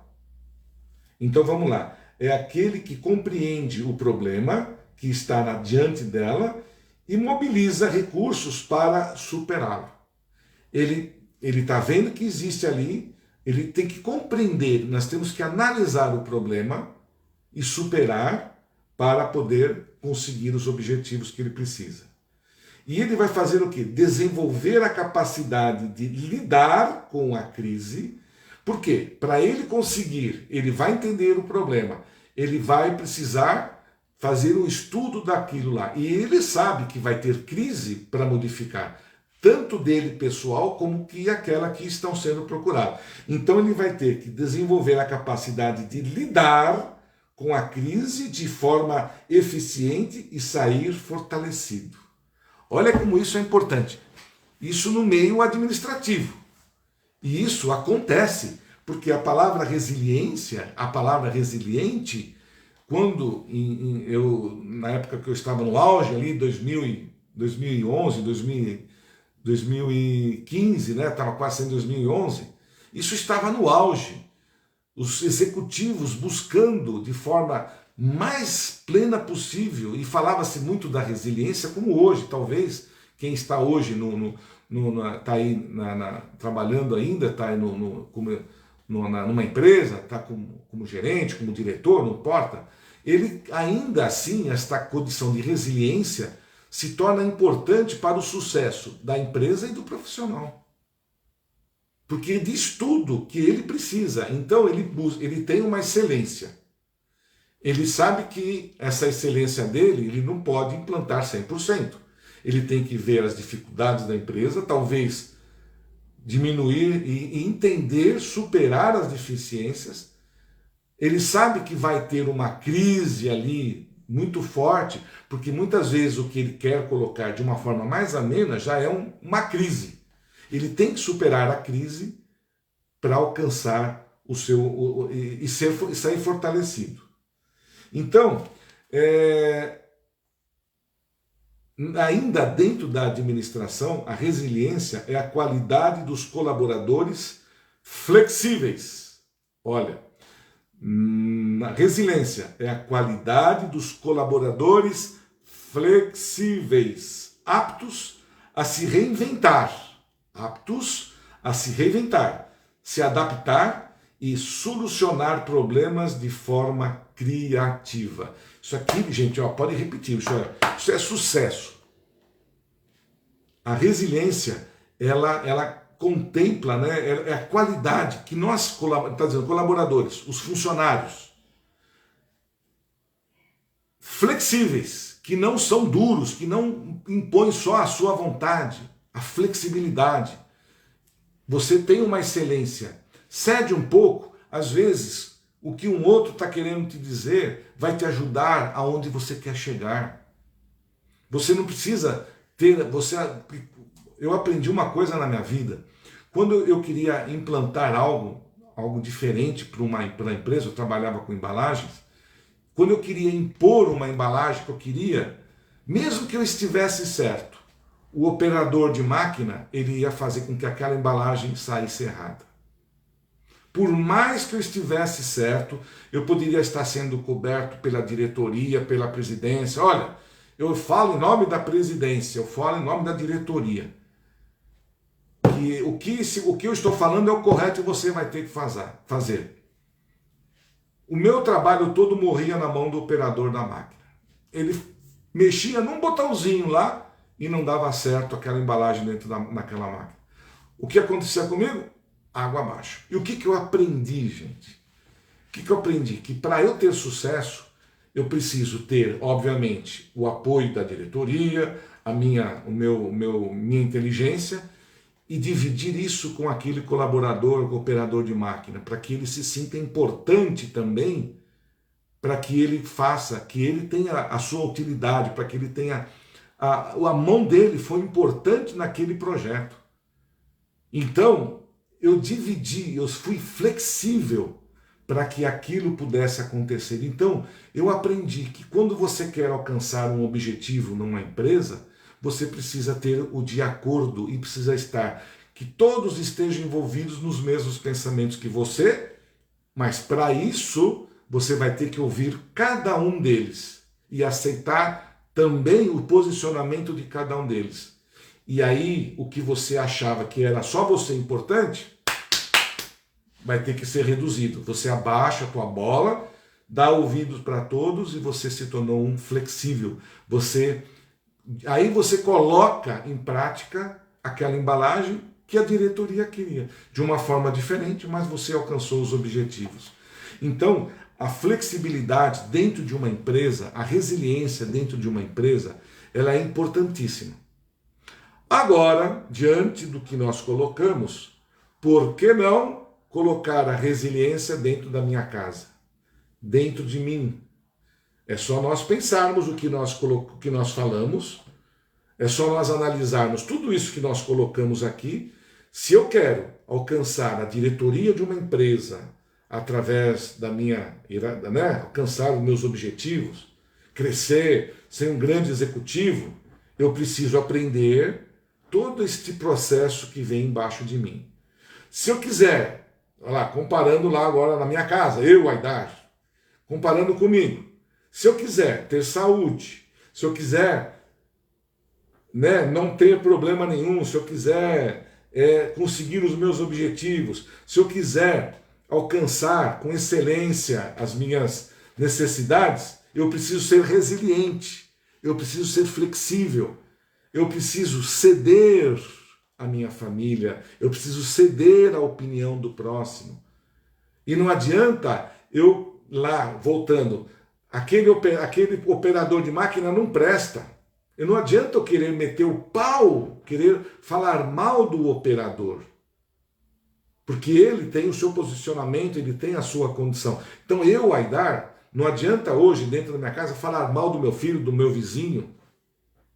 Então vamos lá. É aquele que compreende o problema que está diante dela e mobiliza recursos para superá-lo. Ele está vendo que existe ali, ele tem que compreender, nós temos que analisar o problema e superar para poder conseguir os objetivos que ele precisa. E ele vai fazer o quê? Desenvolver a capacidade de lidar com a crise. Por quê? Para ele conseguir, ele vai entender o problema, ele vai precisar fazer um estudo daquilo lá. E ele sabe que vai ter crise para modificar, tanto dele pessoal como que aquela que estão sendo procuradas. Então ele vai ter que desenvolver a capacidade de lidar com a crise de forma eficiente e sair fortalecido. Olha como isso é importante. Isso no meio administrativo. E isso acontece porque a palavra resiliência, a palavra resiliente, quando na época que eu estava no auge ali, 2011, 2015, né? Estava quase sendo 2011, isso estava no auge. Os executivos buscando de forma mais plena possível, e falava-se muito da resiliência, como hoje, talvez, quem está hoje tá aí trabalhando ainda, está aí numa empresa, está como gerente, como diretor, não importa, ele ainda assim, esta condição de resiliência se torna importante para o sucesso da empresa e do profissional. Porque ele diz tudo que ele precisa. Então ele tem uma excelência. Ele sabe que essa excelência dele, ele não pode implantar 100%. Ele tem que ver as dificuldades da empresa, talvez diminuir e entender, superar as deficiências. Ele sabe que vai ter uma crise ali muito forte, porque muitas vezes o que ele quer colocar de uma forma mais amena já é uma crise. Ele tem que superar a crise para alcançar o seu e sair fortalecido. Então, ainda dentro da administração, a resiliência é a qualidade dos colaboradores flexíveis. Olha, a resiliência é a qualidade dos colaboradores flexíveis, aptos a se reinventar, se adaptar e solucionar problemas de forma criativa. Isso aqui, gente, pode repetir, isso é sucesso. A resiliência, ela contempla, né, é a qualidade que nós, colaboradores, os funcionários, flexíveis, que não são duros, que não impõem só a sua vontade, a flexibilidade. Você tem uma excelência, cede um pouco, às vezes o que um outro está querendo te dizer vai te ajudar aonde você quer chegar. Você não precisa ter... Eu aprendi uma coisa na minha vida. Quando eu queria implantar algo diferente para a empresa, eu trabalhava com embalagens, quando eu queria impor uma embalagem que eu queria, mesmo que eu estivesse certo, o operador de máquina, ele ia fazer com que aquela embalagem saísse errada. Por mais que eu estivesse certo, eu poderia estar sendo coberto pela diretoria, pela presidência. Olha, eu falo em nome da presidência, eu falo em nome da diretoria. Que o que eu estou falando é o correto e você vai ter que fazer. O meu trabalho todo morria na mão do operador da máquina. Ele mexia num botãozinho lá e não dava certo aquela embalagem dentro naquela máquina. O que acontecia comigo? Água abaixo. E o que eu aprendi, gente? O que eu aprendi? Que para eu ter sucesso, eu preciso ter, obviamente, o apoio da diretoria, minha inteligência, e dividir isso com aquele colaborador, com o operador de máquina, para que ele se sinta importante também, para que ele faça, que ele tenha a sua utilidade, para que ele tenha... A mão dele foi importante naquele projeto. Então, eu fui flexível para que aquilo pudesse acontecer. Então, eu aprendi que quando você quer alcançar um objetivo numa empresa, você precisa ter o de acordo e precisa estar, que todos estejam envolvidos nos mesmos pensamentos que você, mas para isso você vai ter que ouvir cada um deles e aceitar também o posicionamento de cada um deles. E aí, o que você achava que era só você importante, vai ter que ser reduzido. Você abaixa a tua bola, dá ouvidos para todos e você se tornou um flexível. Aí você coloca em prática aquela embalagem que a diretoria queria. De uma forma diferente, mas você alcançou os objetivos. Então, a flexibilidade dentro de uma empresa, a resiliência dentro de uma empresa, ela é importantíssima. Agora, diante do que nós colocamos, por que não colocar a resiliência dentro da minha casa, dentro de mim? É só nós pensarmos o que nós falamos, é só nós analisarmos tudo isso que nós colocamos aqui. Se eu quero alcançar a diretoria de uma empresa, através da minha, né, alcançar os meus objetivos, crescer, ser um grande executivo, eu preciso aprender todo este processo que vem embaixo de mim. Se eu quiser, olha lá, comparando lá agora na minha casa, eu, Aidar, comparando comigo, se eu quiser ter saúde, se eu quiser, né, não ter problema nenhum, se eu quiser conseguir os meus objetivos, se eu quiser alcançar com excelência as minhas necessidades, eu preciso ser resiliente, eu preciso ser flexível, eu preciso ceder à minha família, eu preciso ceder à opinião do próximo. E não adianta eu lá, voltando, aquele operador de máquina não presta. E não adianta eu querer meter o pau, querer falar mal do operador. Porque ele tem o seu posicionamento, ele tem a sua condição. Então eu, Aidar, não adianta hoje, dentro da minha casa, falar mal do meu filho, do meu vizinho.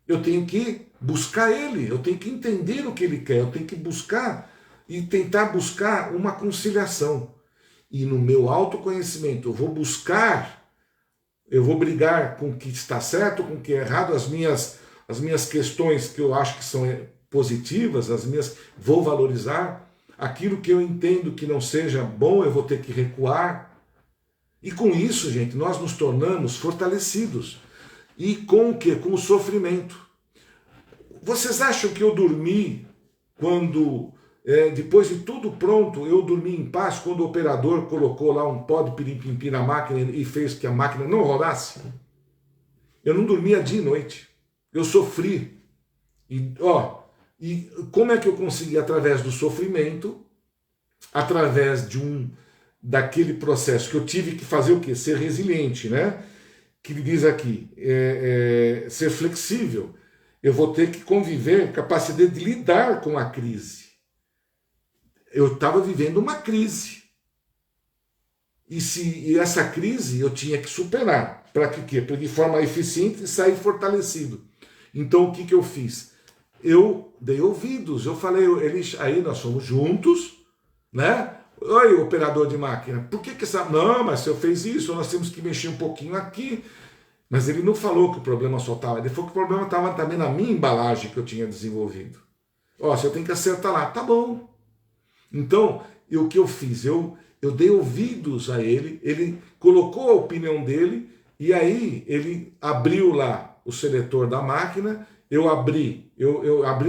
Eu tenho que buscar ele, eu tenho que entender o que ele quer, eu tenho que buscar e tentar buscar uma conciliação. E no meu autoconhecimento, eu vou brigar com o que está certo, com o que é errado, as minhas questões que eu acho que são positivas, vou valorizar. Aquilo que eu entendo que não seja bom, eu vou ter que recuar. E com isso, gente, nós nos tornamos fortalecidos. E com o quê? Com o sofrimento. Vocês acham que eu dormi quando, depois de tudo pronto, eu dormi em paz quando o operador colocou lá um pó de pirim-pim-pim na máquina e fez que a máquina não rodasse? Eu não dormia dia e noite. Eu sofri. E como é que eu consegui? Através do sofrimento, através daquele processo que eu tive que fazer o quê? Ser resiliente, né? Que ele diz aqui, ser flexível. Eu vou ter que conviver, capacidade de lidar com a crise. Eu estava vivendo uma crise. E essa crise eu tinha que superar. Para quê? Para de forma eficiente e sair fortalecido. Então o que eu fiz? Eu dei ouvidos, eu falei, aí nós somos juntos, né? Oi, operador de máquina, por que essa... Não, mas se eu fez isso, nós temos que mexer um pouquinho aqui. Mas ele não falou que o problema só estava, ele falou que o problema estava também na minha embalagem que eu tinha desenvolvido. Se eu tenho que acertar lá, tá bom. Então, o que eu fiz? Eu dei ouvidos a ele colocou a opinião dele, e aí ele abriu lá o seletor da máquina, eu abri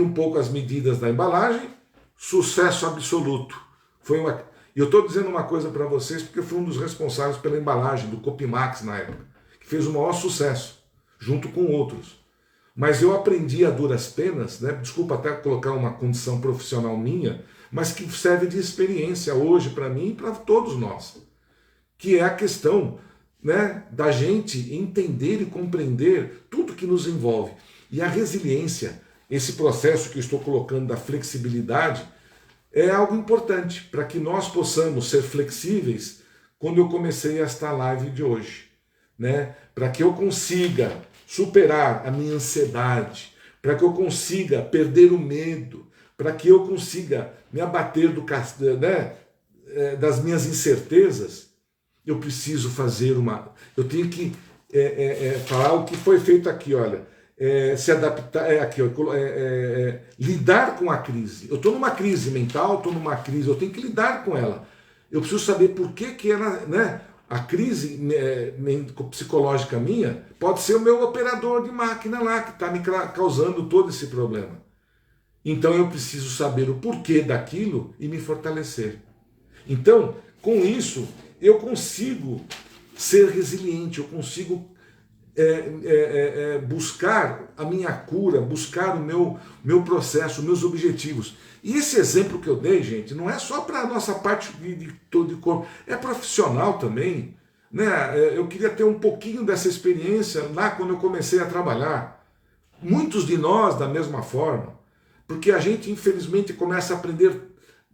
um pouco as medidas da embalagem, sucesso absoluto. E eu estou dizendo uma coisa para vocês, porque eu fui um dos responsáveis pela embalagem do Copimax na época, que fez o maior sucesso, junto com outros. Mas eu aprendi a duras penas, né? Desculpa até colocar uma condição profissional minha, mas que serve de experiência hoje para mim e para todos nós, que é a questão, né, da gente entender e compreender tudo que nos envolve. E a resiliência, esse processo que eu estou colocando da flexibilidade, é algo importante para que nós possamos ser flexíveis quando eu comecei esta live de hoje, né? Para que eu consiga superar a minha ansiedade, para que eu consiga perder o medo, para que eu consiga me abater das minhas incertezas, eu preciso eu tenho que falar o que foi feito aqui, olha, se adaptar, lidar com a crise. Eu estou numa crise mental, estou numa crise, eu tenho que lidar com ela. Eu preciso saber por que ela, né, a crise psicológica minha pode ser o meu operador de máquina lá, que está me causando todo esse problema. Então eu preciso saber o porquê daquilo e me fortalecer. Então, com isso, eu consigo ser resiliente, eu consigo buscar a minha cura, buscar o meu processo, meus objetivos. E esse exemplo que eu dei, gente, não é só para a nossa parte de corpo, é profissional também, né? Eu queria ter um pouquinho dessa experiência lá quando eu comecei a trabalhar. Muitos de nós da mesma forma, porque a gente infelizmente começa a aprender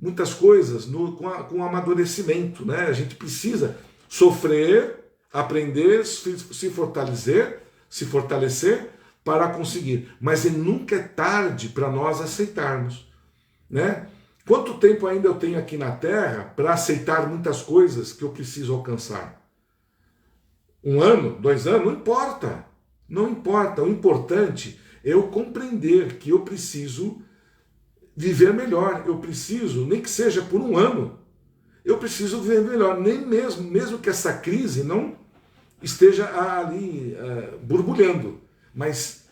muitas coisas com o amadurecimento, né? A gente precisa sofrer, aprender, se fortalecer para conseguir. Mas nunca é tarde para nós aceitarmos, né? Quanto tempo ainda eu tenho aqui na Terra para aceitar muitas coisas que eu preciso alcançar? 1 ano, 2 anos? Não importa. Não importa. O importante é eu compreender que eu preciso viver melhor. Eu preciso, nem que seja por 1 ano, eu preciso viver melhor. Nem mesmo que essa crise não esteja ali borbulhando. Mas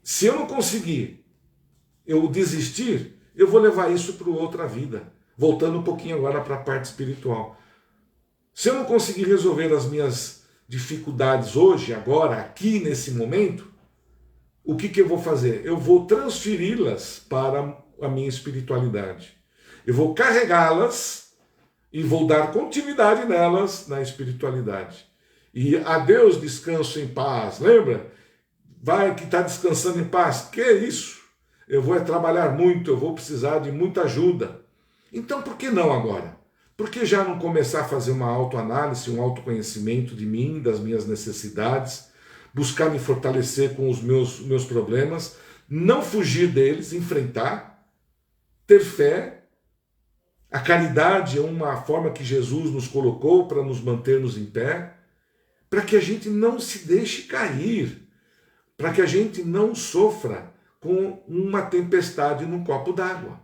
se eu não conseguir, eu desistir, eu vou levar isso para outra vida. Voltando um pouquinho agora para a parte espiritual. Se eu não conseguir resolver as minhas dificuldades hoje, agora, aqui, nesse momento, o que eu vou fazer? Eu vou transferi-las para a minha espiritualidade. Eu vou carregá-las e vou dar continuidade nelas na espiritualidade. E a Deus descanso em paz, lembra? Vai que está descansando em paz. Que é isso? Eu vou trabalhar muito, eu vou precisar de muita ajuda. Então por que não agora? Por que já não começar a fazer uma autoanálise, um autoconhecimento de mim, das minhas necessidades, buscar me fortalecer com os meus problemas, não fugir deles, enfrentar, ter fé. A caridade é uma forma que Jesus nos colocou para nos mantermos em pé, para que a gente não se deixe cair, para que a gente não sofra com uma tempestade num copo d'água,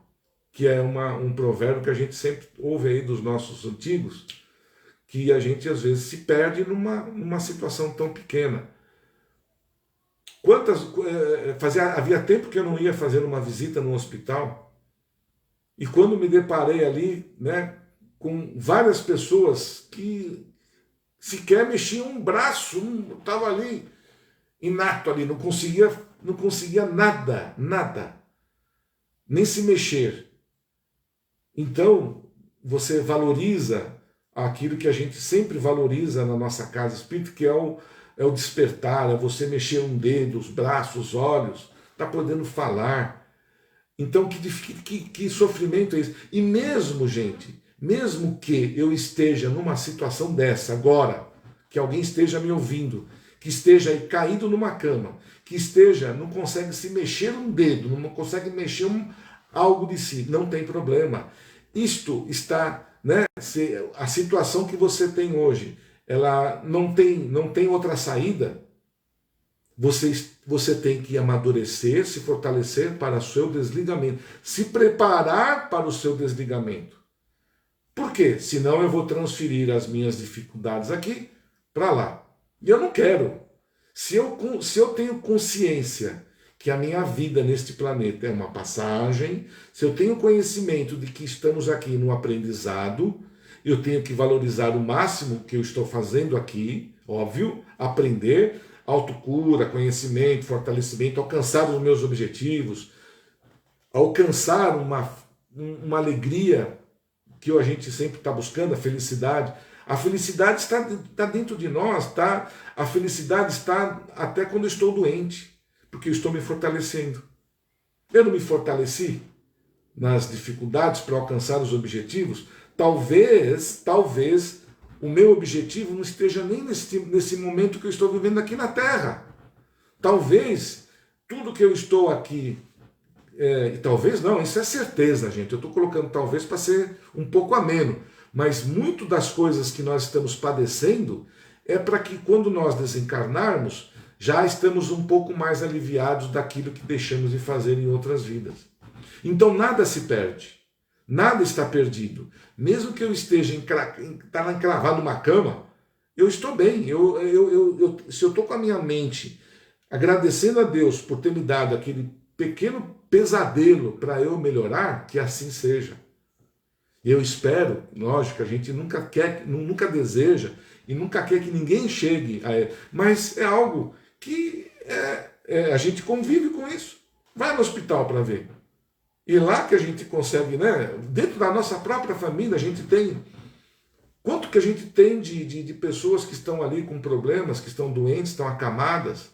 que é um provérbio que a gente sempre ouve aí dos nossos antigos, que a gente às vezes se perde numa situação tão pequena. Havia tempo que eu não ia fazer uma visita no hospital, e quando me deparei ali, né, com várias pessoas que sequer mexiam um braço, estava ali inato ali, não conseguia nada, nem se mexer. Então, você valoriza aquilo que a gente sempre valoriza na nossa casa espírita, que é o despertar, é você mexer um dedo, os braços, os olhos, está podendo falar. Então, que sofrimento é esse? E mesmo, gente, mesmo que eu esteja numa situação dessa agora, que alguém esteja me ouvindo, que esteja aí caído numa cama, que não consegue se mexer um dedo, não consegue mexer algo de si, não tem problema. Isto está, né? A situação que você tem hoje, ela não tem outra saída. Você tem que amadurecer, se fortalecer para o seu desligamento, se preparar para o seu desligamento. Por quê? Senão eu vou transferir as minhas dificuldades aqui para lá. E eu não quero. Se eu tenho consciência que a minha vida neste planeta é uma passagem, se eu tenho conhecimento de que estamos aqui no aprendizado, eu tenho que valorizar o máximo que eu estou fazendo aqui, óbvio, aprender, autocura, conhecimento, fortalecimento, alcançar os meus objetivos, alcançar uma alegria que a gente sempre está buscando, a felicidade. A felicidade está dentro de nós, tá? A felicidade está até quando eu estou doente, porque eu estou me fortalecendo. Eu não me fortaleci nas dificuldades para alcançar os objetivos? Talvez o meu objetivo não esteja nem nesse momento que eu estou vivendo aqui na Terra. Talvez tudo que eu estou aqui, talvez não, isso é certeza, gente. Eu estou colocando talvez para ser um pouco ameno. Mas muito das coisas que nós estamos padecendo é para que quando nós desencarnarmos, já estamos um pouco mais aliviados daquilo que deixamos de fazer em outras vidas. Então nada se perde, nada está perdido. Mesmo que eu esteja encravado numa cama, eu estou bem. Se eu estou com a minha mente agradecendo a Deus por ter me dado aquele pequeno pesadelo para eu melhorar, que assim seja. Eu espero, lógico, a gente nunca deseja e nunca quer que ninguém chegue a ele, mas é algo que a gente convive com isso. Vai no hospital para ver. E lá que a gente consegue, né? Dentro da nossa própria família, a gente tem. Quanto que a gente tem de pessoas que estão ali com problemas, que estão doentes, estão acamadas?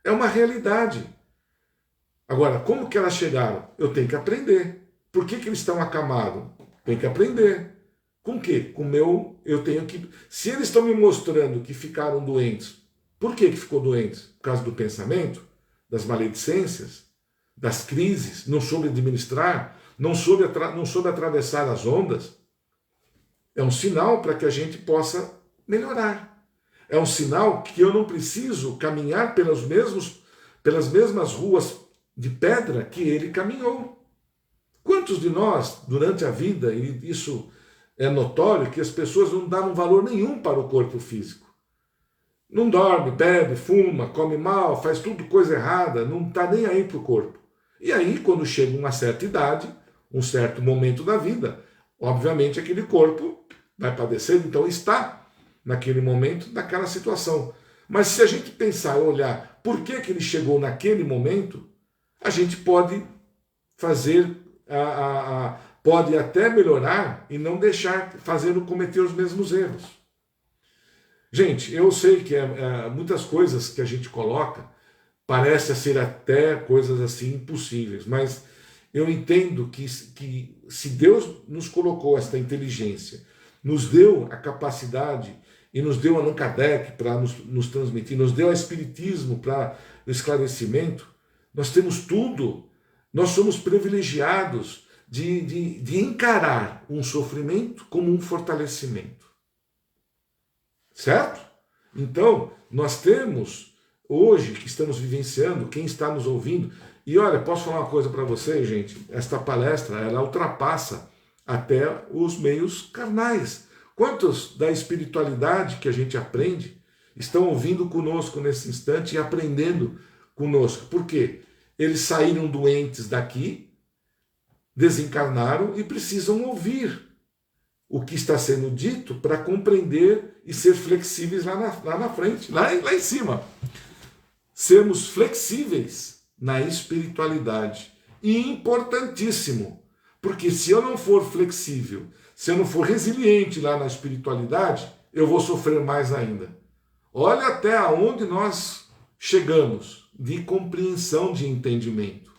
É uma realidade. Agora, como que elas chegaram? Eu tenho que aprender. Por que eles estão acamados? Tem que aprender. Com o quê? Eu tenho que... Se eles estão me mostrando que ficaram doentes, por que ficou doentes? Por causa do pensamento, das maledicências, das crises, não soube administrar, não soube atravessar as ondas, é um sinal para que a gente possa melhorar. É um sinal que eu não preciso caminhar pelas mesmas ruas de pedra que ele caminhou. Quantos de nós, durante a vida, e isso é notório, que as pessoas não davam valor nenhum para o corpo físico. Não dorme, bebe, fuma, come mal, faz tudo coisa errada, não está nem aí para o corpo. E aí, quando chega uma certa idade, um certo momento da vida, obviamente aquele corpo vai padecer, então está naquele momento, naquela situação. Mas se a gente pensar e olhar por que ele chegou naquele momento, a gente pode fazer, pode até melhorar e não deixar fazendo cometer os mesmos erros. Gente, eu sei que muitas coisas que a gente coloca parece ser até coisas assim impossíveis, mas eu entendo que se Deus nos colocou esta inteligência, nos deu a capacidade e nos deu Allan Kardec para nos transmitir, nos deu o Espiritismo para o esclarecimento, nós temos tudo, nós somos privilegiados de encarar um sofrimento como um fortalecimento. Certo? Então, nós temos, hoje, que estamos vivenciando, quem está nos ouvindo, e olha, posso falar uma coisa para vocês, gente? Esta palestra, ela ultrapassa até os meios carnais. Quantos da espiritualidade que a gente aprende estão ouvindo conosco nesse instante e aprendendo conosco? Por quê? Eles saíram doentes daqui, desencarnaram e precisam ouvir o que está sendo dito para compreender e ser flexíveis lá na frente, lá em cima. Sermos flexíveis na espiritualidade. E importantíssimo, porque se eu não for flexível, se eu não for resiliente lá na espiritualidade, eu vou sofrer mais ainda. Olha até onde nós chegamos de compreensão, de entendimento.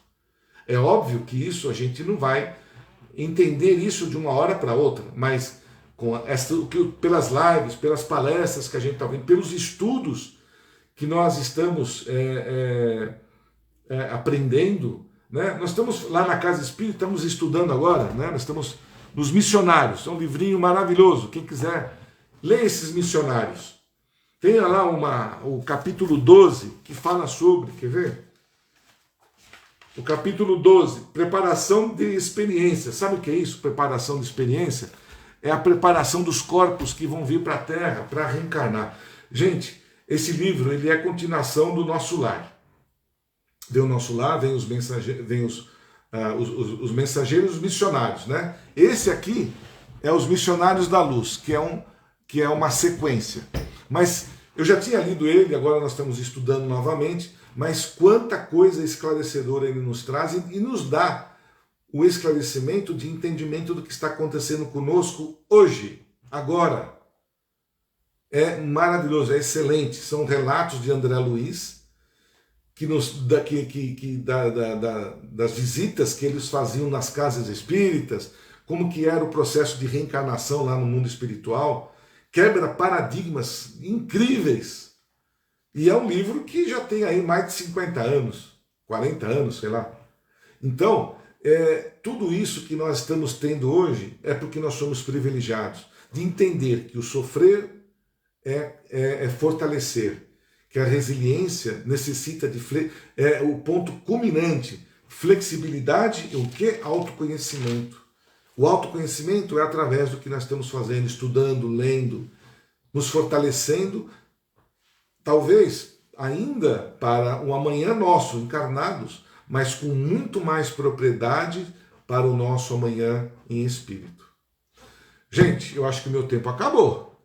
É óbvio que isso a gente não vai entender isso de uma hora para outra, mas pelas lives, pelas palestras que a gente está vendo, pelos estudos que nós estamos aprendendo, né? Nós estamos lá na Casa Espírita, estamos estudando agora, né? Nós estamos nos Missionários, é um livrinho maravilhoso, quem quiser, lê esses missionários. Tem lá o capítulo 12, que fala sobre, quer ver? O capítulo 12, preparação de experiência. Sabe o que é isso, preparação de experiência? É a preparação dos corpos que vão vir para a Terra para reencarnar. Gente, esse livro ele é a continuação do Nosso Lar. Vem o Nosso Lar, vem os mensageiros missionários, né? Esse aqui é os Missionários da Luz, que é uma sequência. Mas eu já tinha lido ele, agora nós estamos estudando novamente, mas quanta coisa esclarecedora ele nos traz e nos dá o esclarecimento de entendimento do que está acontecendo conosco hoje, agora. É maravilhoso, é excelente. São relatos de André Luiz, das visitas que eles faziam nas casas espíritas, como que era o processo de reencarnação lá no mundo espiritual, quebra paradigmas incríveis. E é um livro que já tem aí mais de 50 anos, 40 anos, sei lá. Então, tudo isso que nós estamos tendo hoje é porque nós somos privilegiados de entender que o sofrer é fortalecer, que a resiliência necessita o ponto culminante, flexibilidade e o que? Autoconhecimento. O autoconhecimento é através do que nós estamos fazendo, estudando, lendo, nos fortalecendo, talvez ainda para um amanhã nosso, encarnados, mas com muito mais propriedade para o nosso amanhã em espírito. Gente, eu acho que o meu tempo acabou.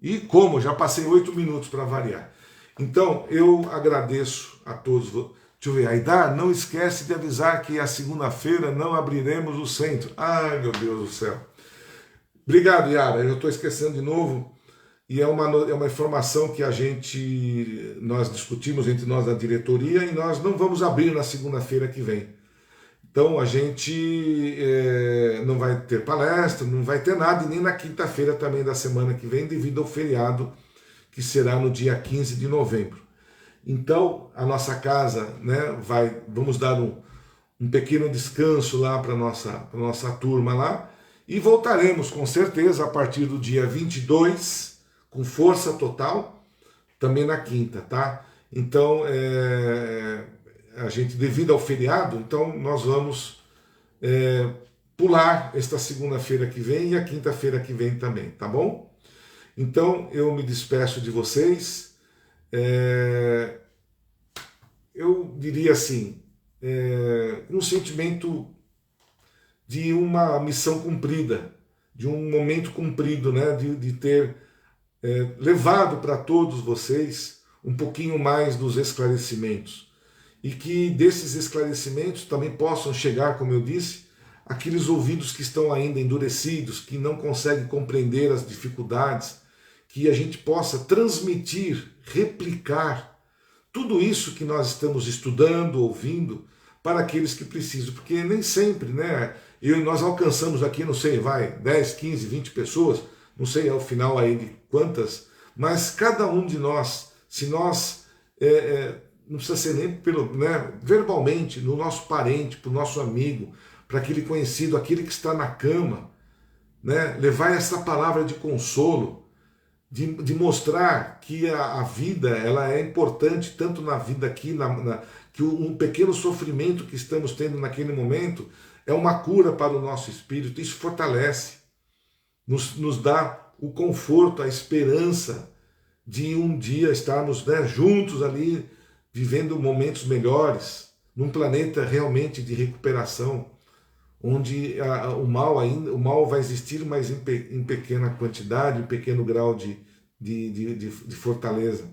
E como? Já passei 8 minutos para variar. Então, eu agradeço a todos. Deixa eu ver, Aidar, não esquece de avisar que a segunda-feira não abriremos o centro. Ai, meu Deus do céu. Obrigado, Yara. Eu estou esquecendo de novo. E é uma informação que nós discutimos entre nós da diretoria e nós não vamos abrir na segunda-feira que vem. Então a gente não vai ter palestra, não vai ter nada, e nem na quinta-feira também da semana que vem, devido ao feriado que será no dia 15 de novembro. Então a nossa casa, né, vamos dar um pequeno descanso lá para nossa turma lá, e voltaremos com certeza a partir do dia 22, com força total, também na quinta, tá? Então, a gente, devido ao feriado, então nós vamos pular esta segunda-feira que vem e a quinta-feira que vem também, tá bom? Então, eu me despeço de vocês. Eu diria assim, um sentimento de uma missão cumprida, de um momento cumprido, né? De ter levado para todos vocês um pouquinho mais dos esclarecimentos. E que desses esclarecimentos também possam chegar, como eu disse, aqueles ouvidos que estão ainda endurecidos, que não conseguem compreender as dificuldades, que a gente possa transmitir, replicar tudo isso que nós estamos estudando, ouvindo, para aqueles que precisam, porque nem sempre, né? Nós alcançamos aqui, não sei, 10, 15, 20 pessoas, não sei ao final aí de quantas, mas cada um de nós, se nós, não precisa ser nem verbalmente, no nosso parente, para o nosso amigo, para aquele conhecido, aquele que está na cama, né? Levar essa palavra de consolo, de mostrar que a vida ela é importante, tanto na vida aqui, que um pequeno sofrimento que estamos tendo naquele momento é uma cura para o nosso espírito. Isso fortalece, nos dá o conforto, a esperança de um dia estarmos, né, juntos ali, vivendo momentos melhores, num planeta realmente de recuperação, onde o mal vai existir, mas em pequena quantidade, em pequeno grau de fortaleza.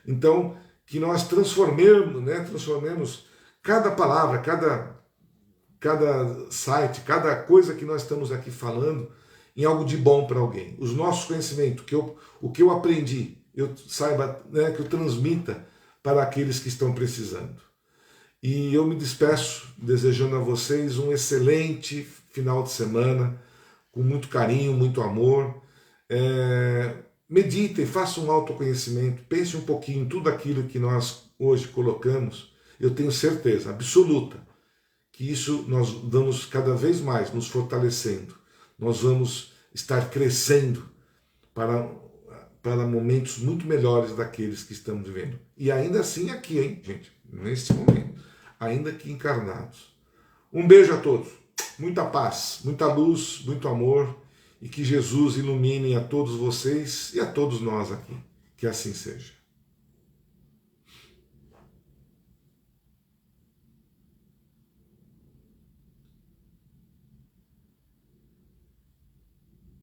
Então, que nós transformemos cada palavra, cada site, cada coisa que nós estamos aqui falando em algo de bom para alguém. Os nossos conhecimentos, o que eu aprendi, eu saiba, né, que eu transmita para aqueles que estão precisando. E eu me despeço desejando a vocês um excelente final de semana, com muito carinho, muito amor. Meditem, façam um autoconhecimento, pense um pouquinho em tudo aquilo que nós hoje colocamos. Eu tenho certeza absoluta que isso nós vamos cada vez mais nos fortalecendo. Nós vamos estar crescendo para momentos muito melhores daqueles que estamos vivendo. E ainda assim aqui, hein, gente, nesse momento, ainda aqui encarnados. Um beijo a todos, muita paz, muita luz, muito amor, e que Jesus ilumine a todos vocês e a todos nós aqui. Que assim seja.